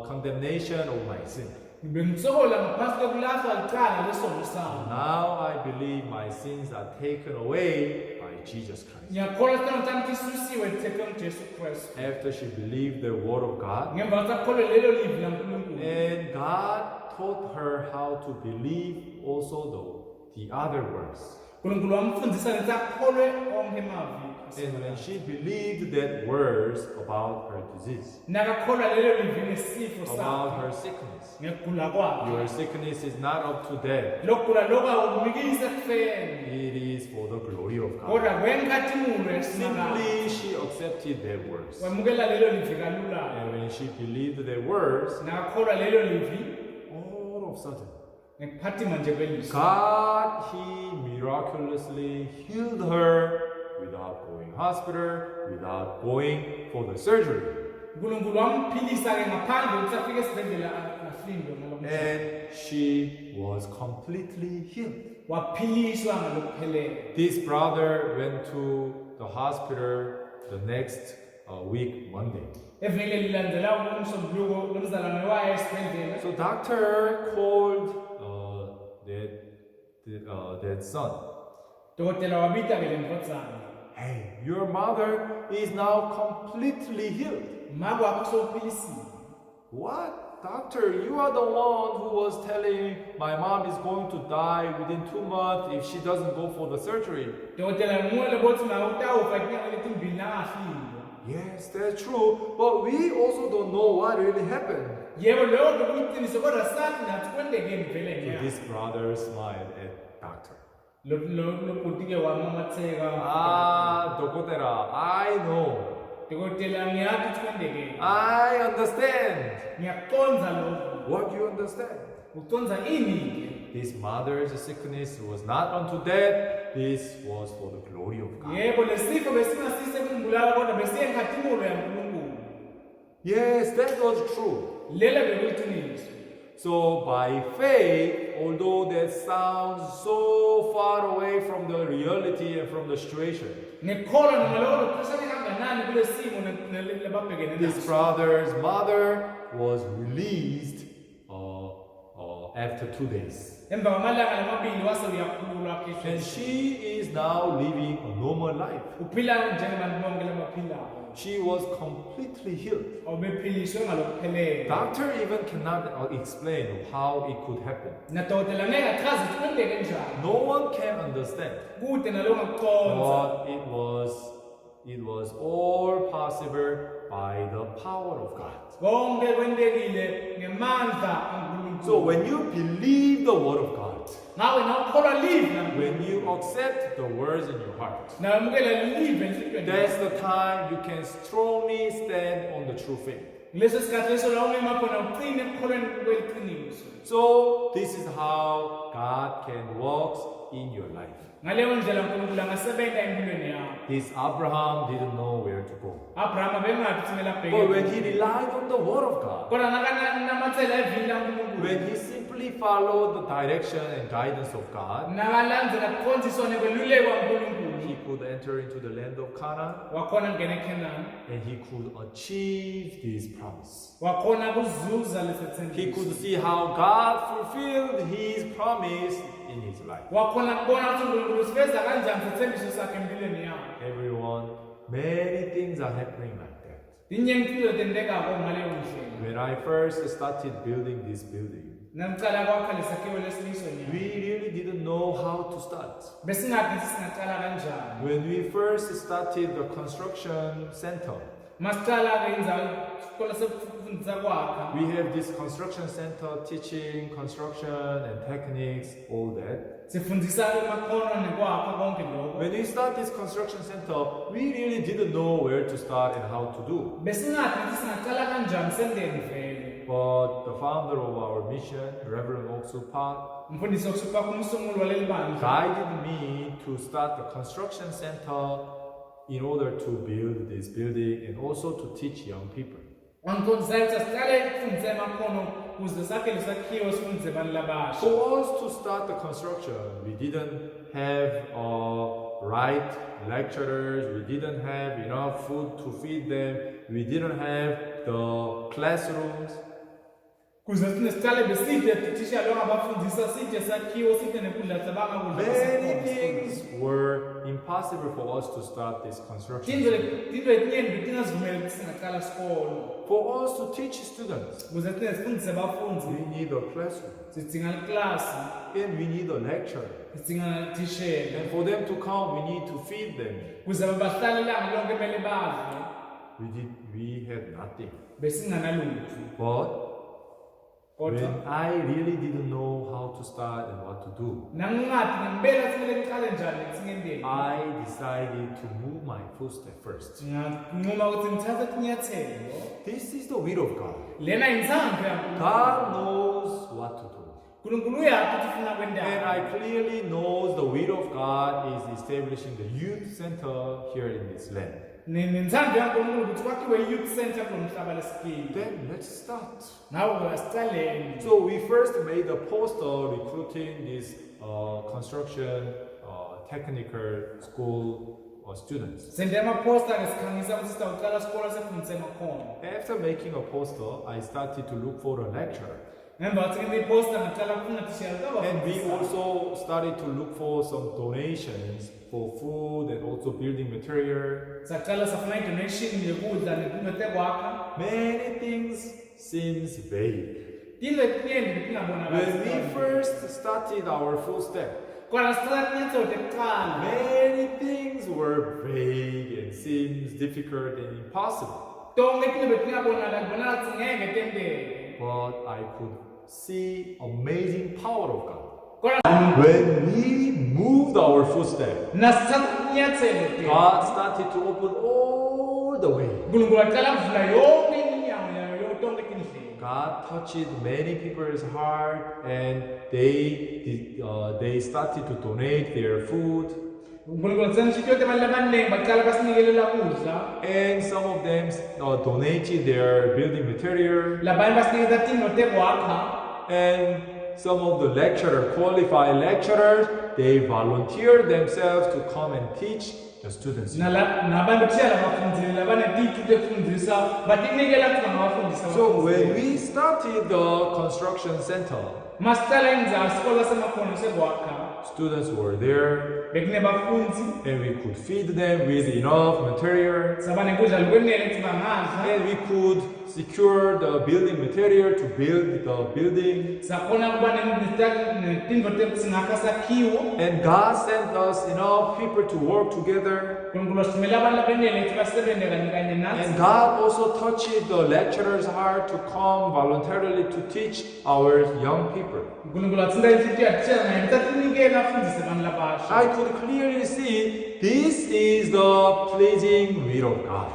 A: condemnation of my sin.
B: Bengitsokola ngaphansi kokulahlwa licala lesono sami.
A: Now I believe my sins are taken away by Jesus Christ.
B: Ngiyakholwa ukuthi izono tami tisusiwe ithethwe kuJesu Kristu.
A: After she believed the word of God,
B: Ngemva kokuthi akholwe lelo livi laNkulunkulu.
A: and God taught her how to believe also the other words.
B: uNkulunkulu wamfundisa ukuthi akholwe onke amazwi.
A: And when she believed that words about her disease,
B: Nakakholwa lelo livi ngesifo
A: about
B: sakhe.
A: her sickness,
B: Ngekugula kwakhe.
A: your sickness is not up to death.
B: Lokugula lokhu akumikisa ekufeni.
A: It is for the glory of God.
B: Kodwa kwenkathumulo esimanga.
A: Simply she accepted their words.
B: Wamukela lelo livi kalula.
A: And when she believed their words,
B: Nakakholwa lelo livi.
A: all of a sudden,
B: Ngekuphathima nje kwelizwi.
A: God, He miraculously healed her without going hospital, without going for the surgery.
B: uNkulunkulu wamphilisa-ke ngaphandle ukuthi afike esibhedlela ahlindwe ngalokho.
A: And she was completely healed.
B: Waphiliswa ngalokuphelele.
A: This brother went to the hospital the next week, Monday.
B: Evikeni lilandelayo umsombuluko lomzalwane waye esibhedlela.
A: So doctor called that son.
B: Dokotela wabita-ke le ntodzana.
A: Hey, your mother is now completely healed.
B: Mama wakho sowuphilisiwe.
A: What? Doctor, you are the one who was telling my mom is going to die within 2 months if she doesn't go for the surgery.
B: Dokotela nguwe lebothi nawe utawufa etinyanga letimbili nangahlinzwa.
A: Yes, that's true. But we also don't know what really happened.
B: Yebo lokho kuyiqiniso kodwa sathi nathi kwendekeni vele
A: So
B: ngeya.
A: this brother smiled at doctor.
B: Lo bhuti-ke wamamatheka.
A: Dokotera, I know.
B: Dokotela ngiyazi ukuthi kwendekeni.
A: I understand.
B: Ngiyakuconza lokho.
A: What do you understand?
B: Uconza ini-ke?
A: This mother's sickness was not unto death. This was for the glory of God.
B: Yebo lesifo besingasise kumbulala kodwa besiye enkhathimulo yaNkulunkulu.
A: Yes, that was true.
B: Lelo bekuyiqiniso.
A: So by faith, although that sounds so far away from the reality and from the situation,
B: Ngikholwa noma lokho kuphasane kanganani kule simo lababhekene
A: this
B: naso.
A: brother's mother was released after 2 days.
B: Emva kwamalanga lamabili wase uyakhululwa
A: And
B: Kristu.
A: she is now living a normal life.
B: Uphila njengabantu bonke labaphilayo.
A: She was completely healed.
B: Awubephiliswe ngalokuphelele.
A: Doctor even cannot explain how it could happen.
B: Nadokotela ngeke achaze ukuthi kwendeke njani.
A: No one can understand.
B: Kude naloko ngakuconza.
A: But it was all possible by the power of God.
B: Konke kwendekile ngemandla kaNkulunkulu.
A: So when you believe the word of God,
B: Ngawe nawukholwa live na.
A: when you accept the words in your heart,
B: Nawamukela live enhlizweni.
A: that's the time you can strongly stand on the true faith.
B: Leso sikhathi leso la ungema khona uqine ekukholweni kweliqiniso.
A: So this is how God can work in your life.
B: Ngaleyo ndlela uNkulunkulu angasebenza empilweni yakho.
A: This Abraham didn't know where to go.
B: Abraham bengathi thina
A: But
B: labheke.
A: when he relied on the word of God,
B: Kodwa nakanamathela evini laNkulunkulu.
A: when he simply followed the direction and guidance of God,
B: Nakalandela kukhonziswa nekwelulekwa kaNkulunkulu.
A: he could enter into the land of Canaan
B: Wakhona kungena eKhanani.
A: and he could achieve this promise.
B: Wakhona kuzuza
A: He
B: lesethembiso.
A: could see how God fulfilled his promise in his life.
B: Wakhona kubona ukuthi uNkulunkulu siveza kanjani isithembiso sakhe empilweni yakho.
A: Everyone, many things are happening like that.
B: Inyengitilo tendekako ngaleyo ndlela.
A: When I first started building this building,
B: Namcala kwakha lesakhiwo lesiliso
A: we
B: nyaka.
A: really didn't know how to start.
B: Besingathi singaqala kanjani.
A: When we first started the construction center,
B: Masicala ke inzawo isikole sokufundisa kwakha.
A: we have this construction center teaching construction and techniques, all that.
B: Sifundisa amakhono nekwakha konke lokho.
A: When we start this construction center, we really didn't know where to start and how to do.
B: Besingathi singaqala kanjani sendeni vele.
A: But the founder of our mission, Reverend Oksu Park,
B: Umfundisi okusupha kumsunguli waleli bandla.
A: guided me to start the construction center in order to build this building and also to teach young people.
B: Wangikhonzisa ukuthi asiqale ukufundisa amakhono ukuze sakhe lesakhiwo sifundise abantu labasha.
A: For us to start the construction, we didn't have right lecturers, we didn't have enough food to feed them, we didn't have the classrooms.
B: Kuze siqale beside tithisha lo ngabafundisa side sakhiwo side nekudla sabanga kudla.
A: Many things were impossible for us to start this construction.
B: Tinto letinyenti betingazivumeli ukuthi singaqala isikolo.
A: For us to teach students,
B: Kuze thina sifundise abafundzi
A: we need a classroom
B: sidinga iklasi,
A: and we need a lecturer.
B: sidinga thishela.
A: And for them to come, we need to feed them.
B: Kuze bahlale ilanga lonke kumele badle.
A: We had nothing.
B: Besinganalutho.
A: But when
B: Kodwa
A: I really didn't know how to start and what to do,
B: nangingathi ngibeka kumele ngiqale njani ngisingendeni.
A: I decided to move my footstep first.
B: Nginquma ukuthi ngithathe inyathelo.
A: This is the will of God.
B: Lena inthando yaNkulunkulu.
A: God knows what to do. And I clearly know the will of God is establishing the youth center here in this land. Then let's start. So we first made a poster recruiting this construction technical school students. After making a poster, I started to look for a lecturer. And we also started to look for some donations for food and also building material. Many things seems vague. When we first started our full step, many things were vague and seems difficult and impossible. But I could see amazing power of God. When we moved our footsteps, God started to open all the way. God touched many people's heart, and they started to donate their food. And some of them donated their building material. And some of the qualified lecturers, they volunteered themselves to come and teach the students. So when we started the construction center, students were there, and we could feed them with enough material, and we could secure the building material to build the building. And God sent us enough people to work together. And God also touched the lecturer's heart to come voluntarily to teach our young people. I could clearly see this is the pleasing will of God.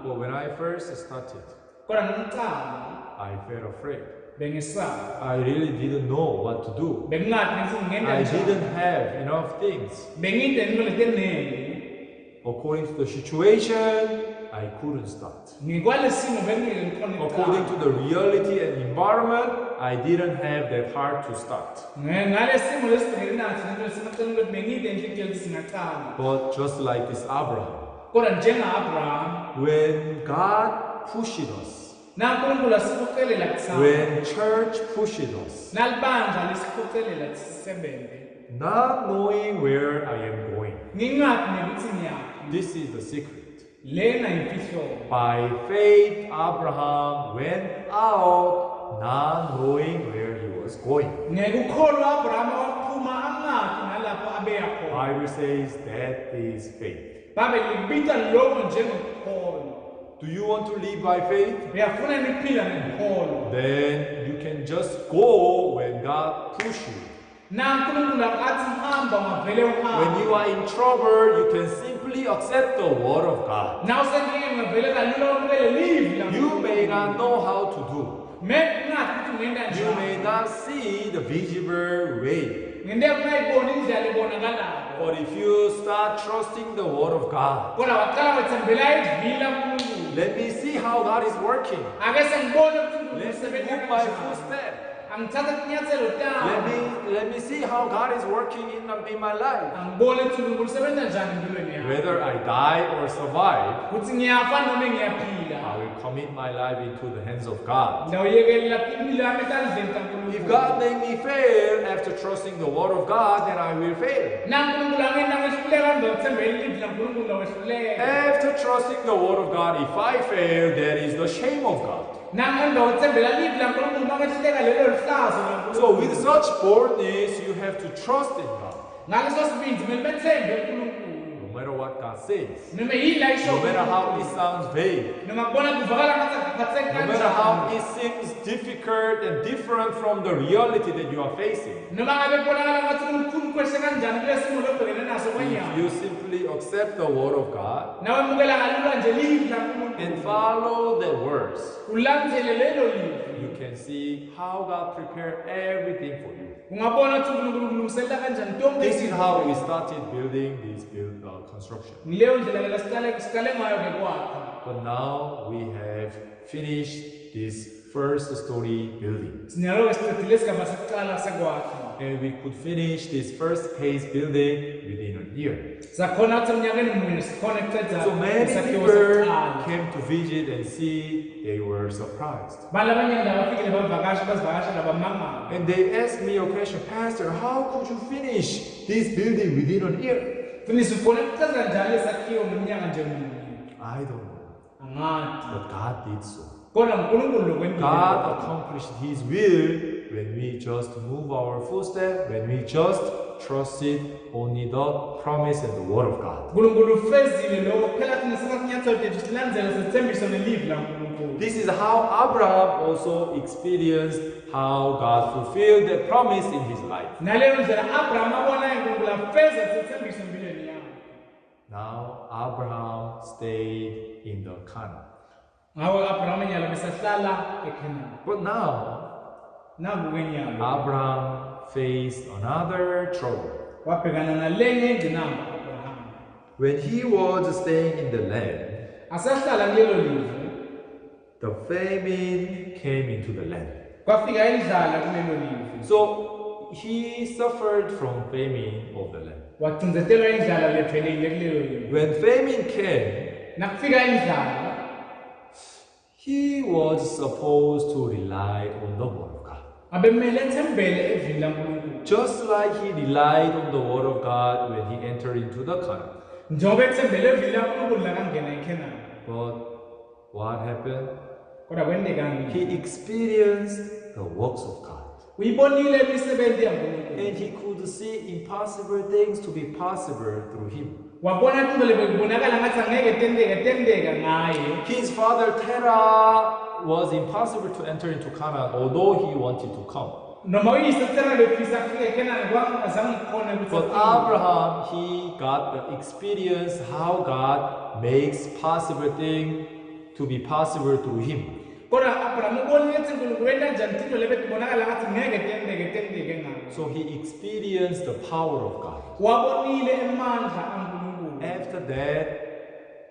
A: But when I first started, I felt afraid. I really didn't know what to do. I didn't have enough things. According to the situation, I couldn't start. According to the reality and environment, I didn't have that heart to start. But just like this Abraham, when God pushed us, when church pushed us, not knowing where I am going, this is the secret. By faith, Abraham went out, not knowing where he was going. Bible says that is faith. Do you want to live by faith? Then you can just go when God pushes you. When you are in trouble, you can simply accept the word of God. You may not know how to do. You may not see the visible way. But if you start trusting the word of God, let me see how God is working. Let me move my footsteps. Let me see how God is working in my life. Whether I die or survive, I will commit my life into the hands of God. If God made me fail after trusting the word of God, then I will fail. After trusting the word of God, if I fail, that is the shame of God. So with such boldness, you have to trust in God. No matter what God says, no matter how it sounds vague, no matter how it seems difficult and different from the reality that you are facing, if you simply accept the word of God and follow the words, you can see how God prepared everything for you.
B: ungabona ukuthi uNkulunkulu kulungiselela kanjani tonke
A: This is
B: izinto.
A: how we started building this construction.
B: Leyo ndlela ke siqale ngayo ke kwakha.
A: But now we have finished this first story building.
B: Sinyalo ke siqedile isigaba sokuqala sekwakha.
A: And we could finish this first phase building within a year.
B: Sakhona ukuthi eminyakeni munye sikhona ukuqeda
A: So many
B: isakhiwo
A: people
B: sokuqala.
A: came to visit and see, they were surprised.
B: Bala abaningi abafikile bazivakashela bamangala.
A: And they asked me a question, Pastor, how could you finish this building within a year?
B: Finish ukhona ukuqeda njalo isakhiwo ngeminyaka nje munye.
A: I don't know.
B: Angazi.
A: But God did so.
B: Kodwa uNkulunkulu lokwenzile.
A: God accomplished His will when we just move our footsteps, when we just trusted only the promise and the word of God.
B: uNkulunkulu ufezile lokho kuphela thina sinyathelo lethu silandzele sithembiso nelive laNkulunkulu.
A: This is how Abraham also experienced how God fulfilled the promise in his life.
B: Naleyo ndlela Abraham abona uNkulunkulu afeza sithembiso empilweni yakhe.
A: Now Abraham stayed in the Canaan.
B: Ngawe Abraham nyalo besahlala eKhanani.
A: But now
B: Naku kenyalo.
A: Abraham faced another trouble.
B: Wabhekana nalenye ingqinamba Abraham.
A: When he was staying in the land,
B: Asahlala kulelo live.
A: the famine came into the land.
B: Kwafika indlala kulelo live.
A: So he suffered from famine of the land.
B: Wacindzetelwa indlala lephelile kulelo live.
A: When famine came,
B: Nakufika indlala
A: he was supposed to rely on the word of God.
B: abemele ethembele evini laNkulunkulu.
A: Just like he relied on the word of God when he entered into the Canaan.
B: Njengoba ethembele evini laNkulunkulu lakangena eKhanani.
A: But what happened?
B: Kodwa kwendekani?
A: He experienced the works of God.
B: Uyibonile imisebenzi yaNkulunkulu.
A: And he could see impossible things to be possible through him.
B: Wabona into lebekubonakala ngathi angeke tendeka ngaye.
A: His father Terah was impossible to enter into Canaan, although he wanted to come.
B: Noma uyise Terah befisa kufika eKhanani kwangazange kukhona ukuthi.
A: But Abraham, he got the experience how God makes possible thing to be possible through him.
B: Kodwa Abraham ubonile ukuthi uNkulunkulu wena njani into lebekubonakala ngathi ngeke tendeke ngaye.
A: So he experienced the power of God.
B: Wabonile emandla aNkulunkulu.
A: After that,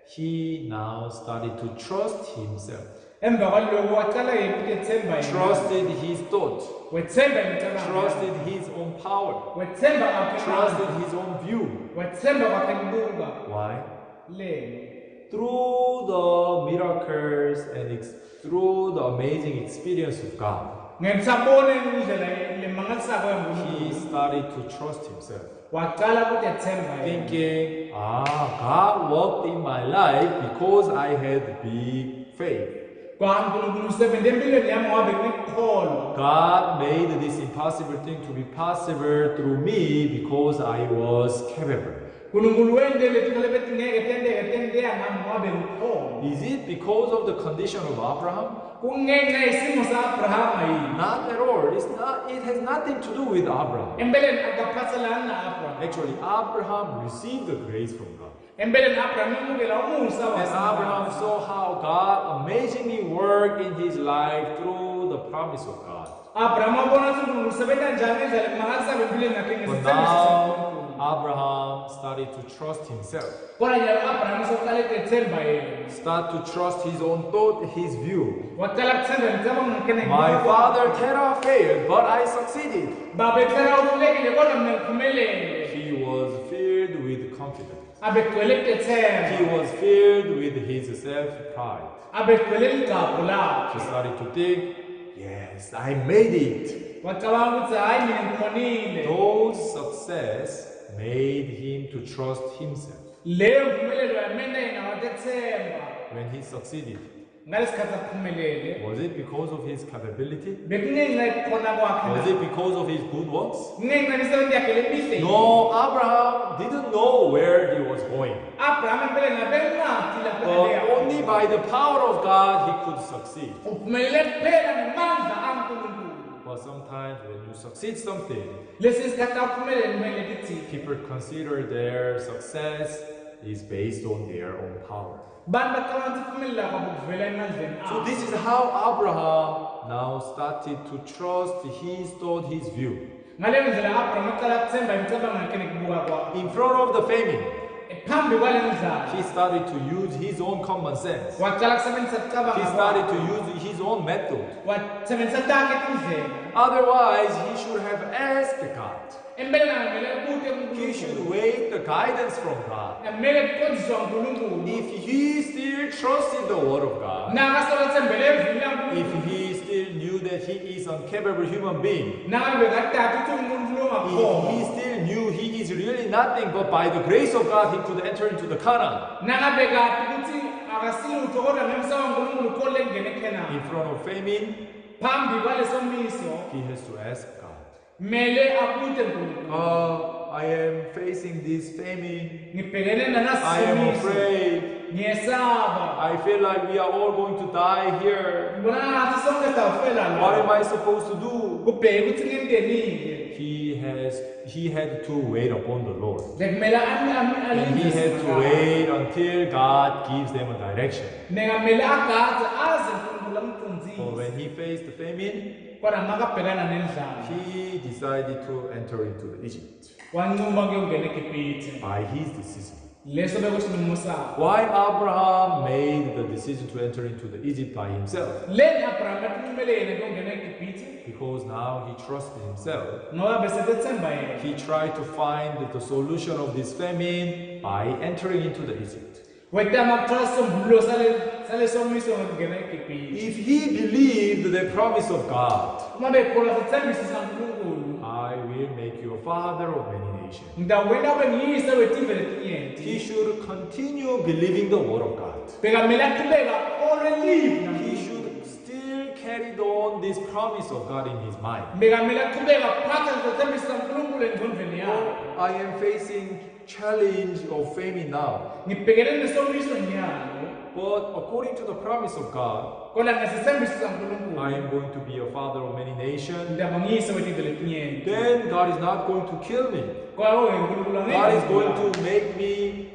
A: he now started to trust himself.
B: Emva kwaloko waqala ukuyethemba yena.
A: Trusted his thought.
B: Wethemba imicabango.
A: Trusted his own power.
B: Wethemba aphe.
A: Trusted his own view.
B: Wethemba kwakhe kubuka.
A: Why?
B: Le.
A: Through the miracles and through the amazing experience of God,
B: Ngemsabone indlela lemangalisako yaNkulunkulu.
A: he started to trust himself.
B: Waqala ukuyethemba yena.
A: Thinking, God worked in my life because I had big faith.
B: KwaNkulunkulu usebenze empilweni yami ngoba ngikukholwa.
A: God made this impossible thing to be possible through me because I was capable.
B: uNkulunkulu wende lethu lebethi ngeke tendeka ngami ngoba ngikholwa.
A: Is it because of the condition of Abraham?
B: Kungenxa yesimo saAbrahama yini?
A: Not at all. It has nothing to do with Abraham.
B: Empeleni akaphathelani naAbrahama.
A: Actually, Abraham received the grace from God.
B: Empeleni Abrahama imukela umusa
A: And Abraham
B: waSabrahama.
A: saw how God amazingly worked in his life through the promise of God.
B: Abrahama abona ukuthi uNkulunkulu usebenza njani ngendlela emangalisayo empilweni yakhe
A: But
B: ngesithembiso
A: now,
B: saNkulunkulu.
A: Abraham started to trust himself.
B: Kodwa njalo Abrahama sokuqala ukuyethemba yena.
A: Start to trust his own thought, his view.
B: Waqala kuthemba imicabango yakhe
A: My father Terah failed, but I succeeded.
B: Baba Terah uhlulekile kodwa mina ngiphumelele.
A: He was filled with confidence.
B: Abegcwele ukuthemba.
A: He was filled with his self-pride.
B: Abegcwele igqabho lakhe.
A: He started to think, yes, I made it.
B: Wacabanga ukuthi hayi mina ngikhonile.
A: Those success made him to trust himself.
B: Leyo mpumelelo yamena yena wathemba.
A: When he succeeded,
B: Ngalesikhathi aphumelele.
A: was it because of his capability?
B: Bekungenxa yokukhona kwakhe.
A: Was it because of his good works?
B: Kungenxa yemisebenzi yakhe lemihle.
A: No, Abraham didn't know where he was going.
B: Abraham empeleni abengazi lapho
A: But
B: eya.
A: only by the power of God he could succeed.
B: Uphumelele kuphela ngamandla aNkulunkulu.
A: But sometimes when you succeed something,
B: Lesi isikhathi aphumelele kumele kithi
A: people consider their success is based on their own power.
B: Bantu bacabanga ukuthi ukuphumelela kwabo kuvela emandleni
A: So
B: abo.
A: this is how Abraham now started to trust his thought, his view.
B: Ngaleyo ndlela Abraham aqala ukuthemba imicabango yakhe nekubuka kwakhe.
A: In front of the famine,
B: Phambi kwale mdlalo
A: he started to use his own common sense.
B: waqala kusebenzisa
A: He
B: ukucabanga
A: started to
B: kwakhe.
A: use his own method.
B: Wasebenzisa takhe indlela.
A: Otherwise, he should have asked God.
B: Empeleni ngamele ubute
A: He
B: kuNkulunkulu.
A: should wait the guidance from God.
B: Kumele kuqondiswe nguNkulunkulu.
A: If he still trusted the word of God,
B: Nakasolethembele evini
A: if
B: laNkulunkulu.
A: he still knew that he is an incapable human being,
B: Nangabe bekathatha ukuthi umuntu lo
A: if he
B: ongakhono.
A: still knew he is really nothing but by the grace of God he could enter into the Canaan.
B: Nangabe kade ukuthi akasilutho kodwa ngemsamo kaNkulunkulu ukhole kungena eKhenani.
A: In front of famine,
B: Phambi kwalesomiso
A: he has to ask God.
B: kumele abude uNkulunkulu.
A: I am facing this famine.
B: Ngibhekene
A: I am
B: nanasomiso.
A: afraid.
B: Ngiyesaba.
A: I feel like we are all going to die here.
B: Ngibona ngathi sonke sizawufela la.
A: What am I supposed to do?
B: Kubheke ukuthi ngendenike.
A: He had to wait upon the Lord.
B: Bekumele
A: And he had to wait until God gives them a direction.
B: Ngamele agaze aze uNkulunkulu amqondzise.
A: So when he faced the famine,
B: Kodwa makabhekana nendlala.
A: he decided to enter into Egypt
B: Wancuma ke ungena eGibhithe.
A: by his decision.
B: Leso bekusinqumo sakhe.
A: Why Abraham made the decision to enter into the Egypt by himself?
B: Leni Abraham atinqumele yena ke ungena eGibhithe
A: Because now he trusted himself.
B: ngoba besethemba yena.
A: He tried to find the solution of this famine by entering into the Egypt.
B: Wetama kuthola isombululo salesomiso ngokungena eGibhithe.
A: If he believed the promise of God,
B: Uma bekholwa sethembiso saNkulunkulu.
A: I will make you a father of many nations.
B: Ngidawuwena ube nguyise wetive letinyenti.
A: He should continue believing the word of God.
B: Bekamele aqhubeka orelieve.
A: He should still carry on this promise of God in his mind.
B: Bekamele aqhubeka phatha sethembiso saNkulunkulu engqondweni yakhe.
A: I am facing challenge of famine now.
B: Ngibhekene nesomiso nyalo.
A: But according to the promise of God,
B: Kodwa ngesithembiso saNkulunkulu.
A: I am going to be a father of many nations.
B: Ngidaba nguyise wetive letinyenti.
A: Then God is not going to kill me.
B: Kodwa uNkulunkulu angeke.
A: God is going to make me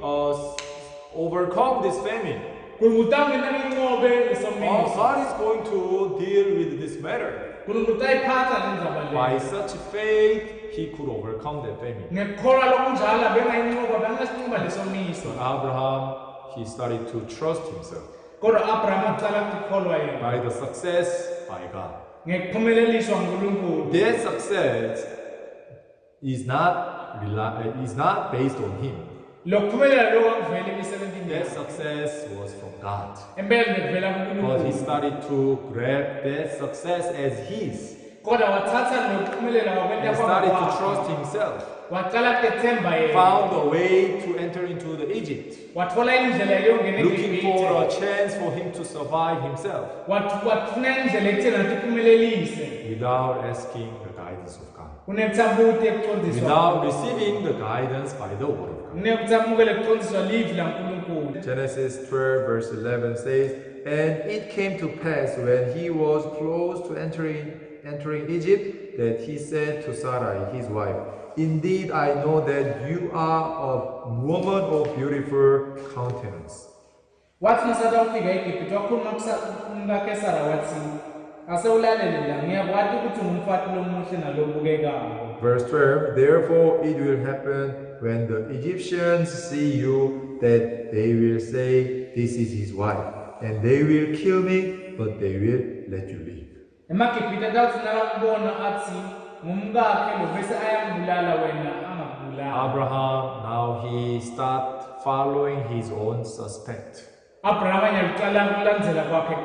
A: overcome this famine.
B: Kulungutanga nanginqobe
A: God
B: lesomiso.
A: is going to deal with this matter.
B: Kulungutayiphatha lendaba
A: By
B: le.
A: such faith, he could overcome that famine.
B: Ngekholwa lokunjalo bengayinqoba bengasinqoba lesomiso.
A: So Abraham, he started to trust himself.
B: Kodwa Abraham aqala ukukholwa yena.
A: By the success, by God.
B: Ngekuphumeleliswa nguNkulunkulu.
A: Their success is not based on him.
B: Lokuphumelela lokwakuvela emisebenzini
A: Their
B: yakhe.
A: success was from God.
B: Empela nekuvela
A: Because he
B: kuNkulunkulu.
A: started to grab that success as his.
B: Kodwa wathatha lokuphumelela wakwenta
A: He started to
B: kwakhe.
A: trust himself.
B: Waqala ukethemba yena.
A: Found a way to enter into the Egypt.
B: Wathola indlela yokungena
A: Looking for a
B: eGibhithe.
A: chance for him to survive himself.
B: Wafuna indlela ethena ukuthi iphumelelise.
A: Without asking the guidance of God.
B: Kunethambuti ekuqondiswa.
A: Without receiving the guidance by the word of God.
B: Kunekuthamukela ekuqondiswa livi laNkulunkulu.
A: Genesis 12 verse 11 says, And it came to pass when he was close to entering Egypt, that he said to Sarai, his wife, Indeed, I know that you are a woman of beautiful countenance.
B: Wathi ngisada ufika eGibhithe wakhuluma kumkakhe Sara wathi asewulalele la ngiyakwati ukuthi ungumfati lomuhle nalobukekayo.
A: Verse 12, Therefore it will happen when the Egyptians see you that they will say, This is his wife, and they will kill me, but they will let you live.
B: EmaGibhithe atawuthi nakakubona athi ngumkakhe lo bese ayambulala wena angakubulala.
A: Abraham, now he start following his own suspect.
B: Abraham anyaqala kulandzela kwakhe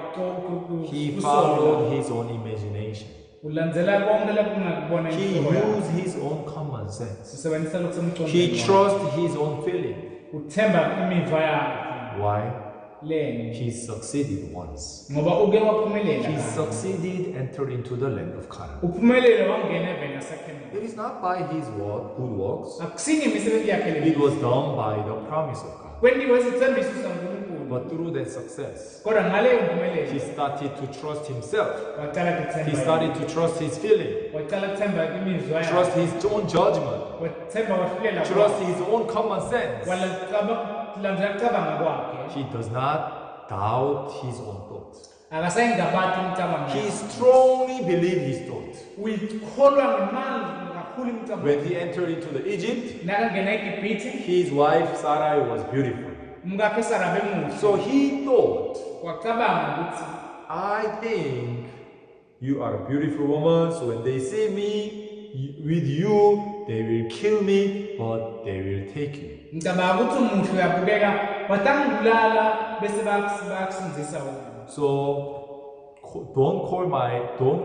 A: He
B: kusola.
A: followed his own imagination.
B: Ulandzela konke lekungakubona
A: He
B: inhloko yakhe.
A: used his own common sense.
B: Usebenzisa lokusemqondweni
A: He
B: wakhe.
A: trusted his own feeling.
B: Uthemba imizwa yakhe.
A: Why?
B: Leni
A: He succeeded once.
B: ngoba uke waphumelela.
A: He succeeded, entered into the land of Canaan.
B: Uphumelele wangena eveni yaseKhenani.
A: It is not by his good works.
B: Akusinge imisebenzi yakhe le.
A: It was done by the promise of God.
B: Kwendiwe isithembiso saNkulunkulu.
A: But through that success,
B: Kodwa ngaleyo
A: he
B: mpumelelo
A: started to trust himself.
B: waqala
A: He
B: kuthemba.
A: started to trust his feeling,
B: Waqala kuthemba imizwa yakhe.
A: trust his own judgment,
B: Wathemba wahlulela.
A: trust his own common sense.
B: Wala tilandela kucabanga kwakhe
A: He does not doubt his own thoughts.
B: akasayingabati imicabango
A: He
B: yakhe.
A: strongly believes his thoughts.
B: uyikholwa ngemandla kakhulu imicabango
A: When he entered into the Egypt,
B: nakangena eGibhithe
A: his wife Sarai was beautiful.
B: umkakhe Sara bemuhle
A: So he thought,
B: wacabanga ukuthi
A: I think you are a beautiful woman, so when they see me with you, they will kill me, but they will take you.
B: ngicabanga ukuthi umuhle uyabukeka batangibulala bese bayakusinzisa wena.
A: So don't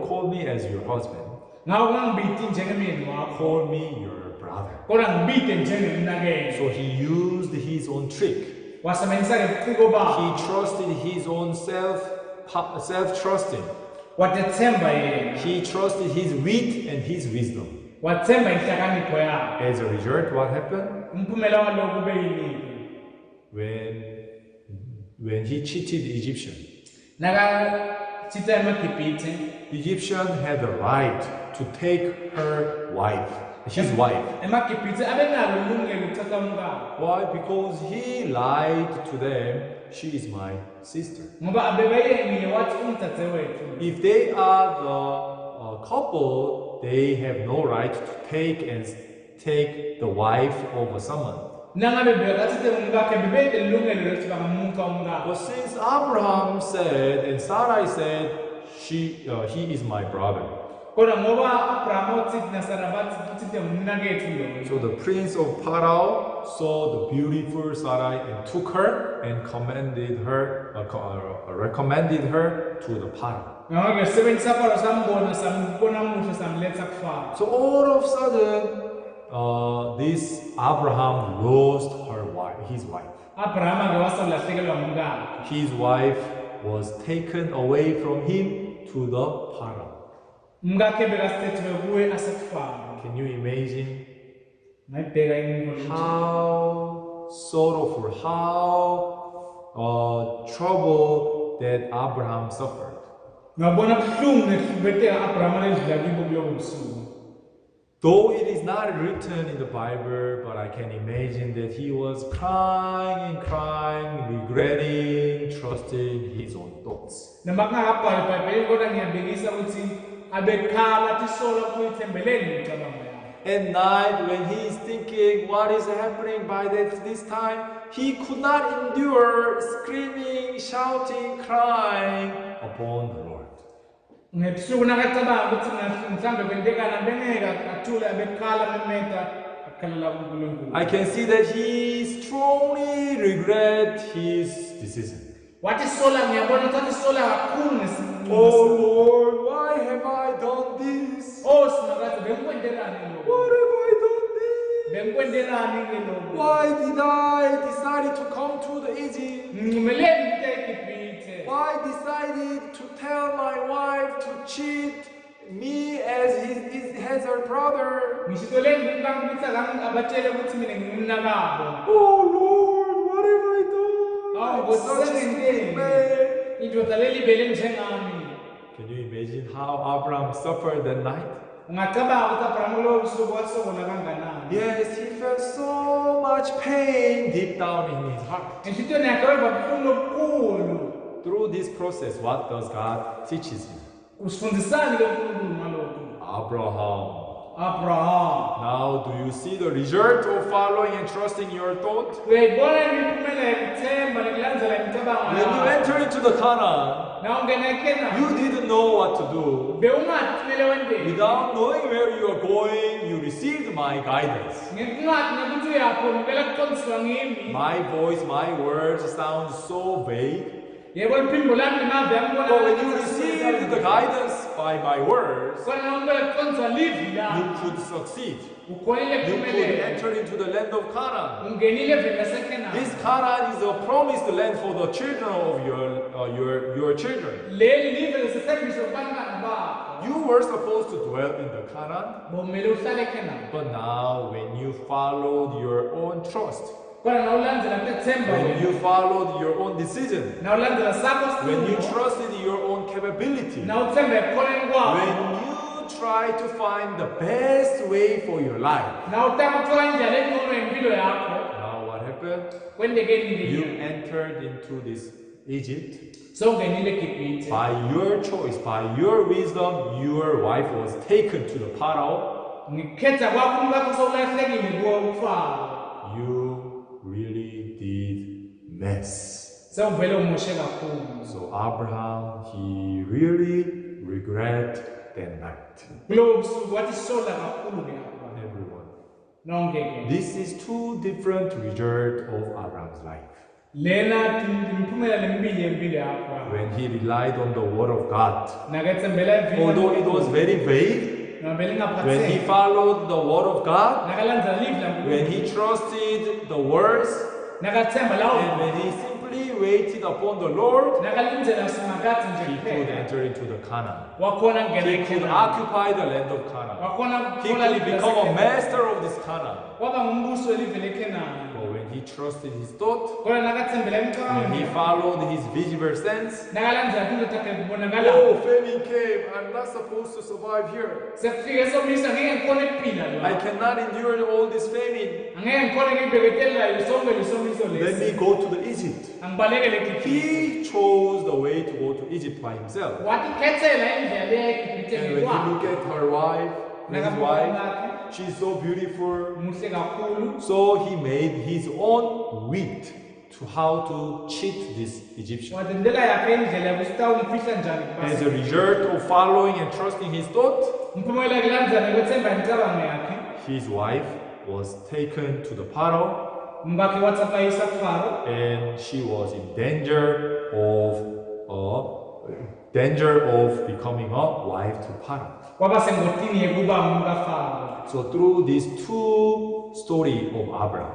A: call me as your husband.
B: ngawo ungangibiti njengemyeni wakho
A: Call me your brother.
B: kodwa ngibite njengemnakeni.
A: So he used his own trick.
B: wasebenzisa-ke ubuciko bakhe
A: He trusted his own self-trusting.
B: watethemba yena
A: He trusted his wit and his wisdom.
B: wathemba inhlakanipho yakhe.
A: As a result, what happened?
B: umphumela walokhu ube yini?
A: When he cheated the Egyptian,
B: nakachitha emaGibhithe
A: Egyptian had the right to take her wife, his wife.
B: emaGibhithe abenalo ilungelo ukuthatha umkakhe
A: Why? Because he lied to them, she is my sister.
B: ngoba abebeyengile wathi umthathe wethu.
A: If they are the couple, they have no right to take the wife over someone.
B: nangabe bekathathe umkakhe bebeyile ilungelo lokuthi bangamuka umkakhe.
A: But since Abraham said and Sarai said, he is my brother.
B: kodwa ngoba Abraham uthi naSara bathi uthi umnakethu lo.
A: So the prince of Pharaoh saw the beautiful Sarai and took her and recommended her to the Pharaoh.
B: ngakho sebenzisa Pharaoh sambona muhle samletha kuFaro.
A: So all of a sudden, this Abraham lost his wife.
B: Abraham ake wasalahlekelwa ngumkakhe.
A: His wife was taken away from him to the Pharaoh.
B: umkakhe bekasethwe kuwe asekuFaro.
A: Can you imagine
B: ngayibheka ingqondo
A: how sorrowful, how trouble that Abraham suffered?
B: ngabona buhlungu nehluphekela Abraham alendlela kibo kulobo busuku.
A: Though it is not written in the Bible, but I can imagine that he was crying and crying, regretting, trusting his own thoughts.
B: noma kungakabhali eBhayibhelini kodwa ngiyabhekisa ukuthi abekhala athi solo kuyithembeleni imicabango yakhe.
A: At night, when he is thinking what is happening by this time, he could not endure screaming, shouting, crying upon the Lord.
B: ngebusuku nakacabanga ukuthi mhlawumbe kwentekana bengeke athule abekhala memeta akhalela kuNkulunkulu.
A: I can see that he strongly regret his decision.
B: wathi sola ngiyabona ukuthi wathi sola kakhulu
A: Oh Lord, why have I done this?
B: oh sinakathi bengikwentelani lokho
A: What have I done this?
B: bengikwentelani ke lokho
A: Why did I decide to come to the Egypt?
B: ngimeleni into eGibhithe
A: Why decided to tell my wife to cheat me as her brother?
B: ngishitoleni ngikangibitha abatshele ukuthi mina ngingumnakabo.
A: Oh Lord, what have I done?
B: Oh,
A: I'm such a stupid man.
B: indoda lelibele njengami.
A: Can you imagine how Abraham suffered that night?
B: ungacabanga ukuthi Abraham kulowo busuku wasokola kanganani.
A: Yes, he felt so much pain deep down in his heart.
B: enhlitiyweni yakhe weva buhlungu obukhulu.
A: Through this process, what does God teaches him?
B: usifundisani ke uNkulunkulu ngalokho. Abraham.
A: Now, do you see the result of following and trusting your thought?
B: uyayibona imiphumela yokuthemba nokulandela imicabango
A: When you
B: yakho.
A: enter into the Canaan,
B: na ungena eKhenani
A: you didn't know what to do.
B: bewungathi kumele wendeni.
A: Without knowing where you are going, you received my guidance.
B: ngingathi nokuthi uyakhona uvela kuqondiswa ngimi.
A: My voice, my words sound so vague.
B: yebo liphimbo lami limave yambona.
A: But when you received the guidance by my words,
B: kodwa noma kuqondiswa livi
A: you
B: lami.
A: could succeed.
B: ukhonile
A: You could
B: kuphumelela.
A: enter into the land of Canaan.
B: ungenile eveni laseKhenani.
A: This Canaan is a promised land for the children of your children.
B: leli live lisethembiso kubantwana bakho.
A: You were supposed to dwell in the Canaan,
B: bomele uhlale eKhenani.
A: but now when you followed your own trust,
B: kodwa nawulandela kuthemba
A: when
B: wena.
A: you followed your own decision,
B: nawulandela sakho
A: when you
B: sinqumo.
A: trusted your own capability,
B: nawuthemba ekukholeni kwakho.
A: when you try to find the best way for your life.
B: nawutaka ukuthola indlela engcono yempilo yakho.
A: Now what happened? happened? You entered into this Egypt. By your choice, by your wisdom, your wife was taken to the Pharaoh. You really did mess. So Abraham, he really regret that night. Everyone. This is two different results of Abraham's life. When he relied on the word of God, although it was very vague, when he followed the word of God, when he trusted the words, and when he simply waited upon the Lord, he could enter into the Canaan. He could occupy the land of Canaan. He could become a master of this Canaan. But when he trusted his thought, when he followed his visible sense, oh, famine came, I'm not supposed to survive here. I cannot endure all this famine. Let me go to the Egypt. He chose the way to go to Egypt by himself. And when you look at her wife, his wife, she's so beautiful. So he made his own wit to how to cheat this Egyptian. As a result of following and trusting his thought, his wife was taken to the Pharaoh, and she was in danger of becoming a wife to Pharaoh. So through these two stories of Abraham,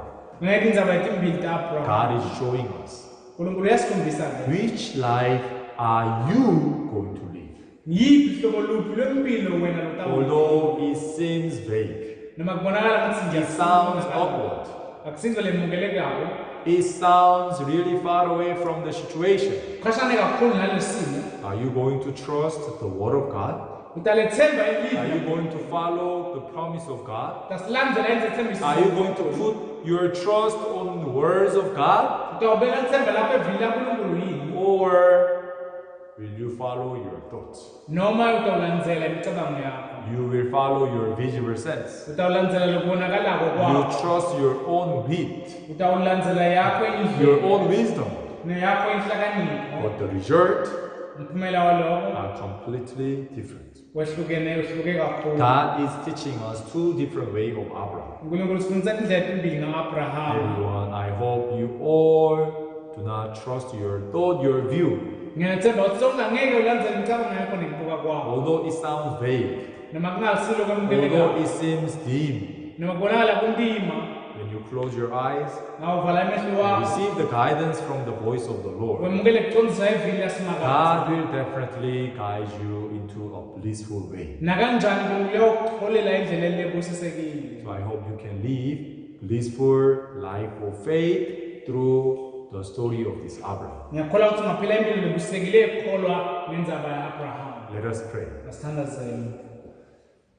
A: God is showing us which life are you going to live. Although it seems vague, it sounds awkward, it sounds really far away from the situation. Are you going to trust the word of God? Are you going to follow the promise of God? Are you going to put your trust on the words of God? Or will you follow your thoughts? You will follow your visual sense. You trust your own wit, your own wisdom. But the result are completely different. God is teaching us two different ways of Abraham. Everyone, I hope you all do not trust your thought, your view. Although it sounds vague, although it seems dim, when you close your eyes and receive the guidance from the voice of the Lord, God will definitely guide you into a blissful way. So I hope you can live blissful life of faith through the story of this Abraham. Let us pray.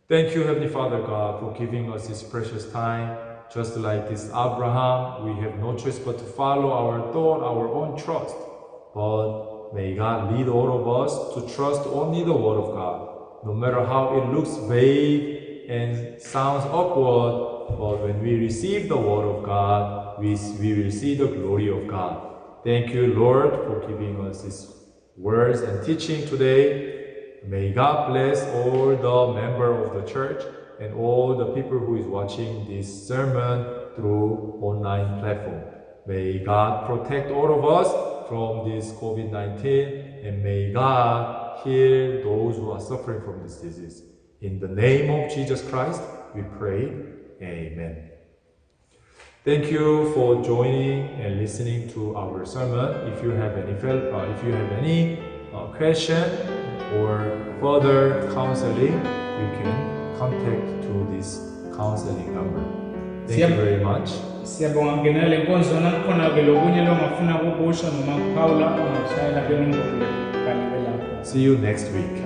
A: Thank you, Heavenly Father God, for giving us this precious time. Just like this Abraham, we have no choice but to follow our thought, our own trust. But may God lead all of us to trust only the Word of God. No matter how it looks vague and sounds awkward, but when we receive the Word of God, we will see the glory of God. Thank you, Lord, for giving us these words and teaching today. May God bless all the members of the church and all the people who is watching this sermon through online platform. May God protect all of us from this COVID-19, and may God heal those who are suffering from this disease. In the name of Jesus Christ, we pray. Amen. Thank you for joining and listening to our sermon. If you have any question or further counseling, you can contact to this counseling number. Thank you very much. See you next week.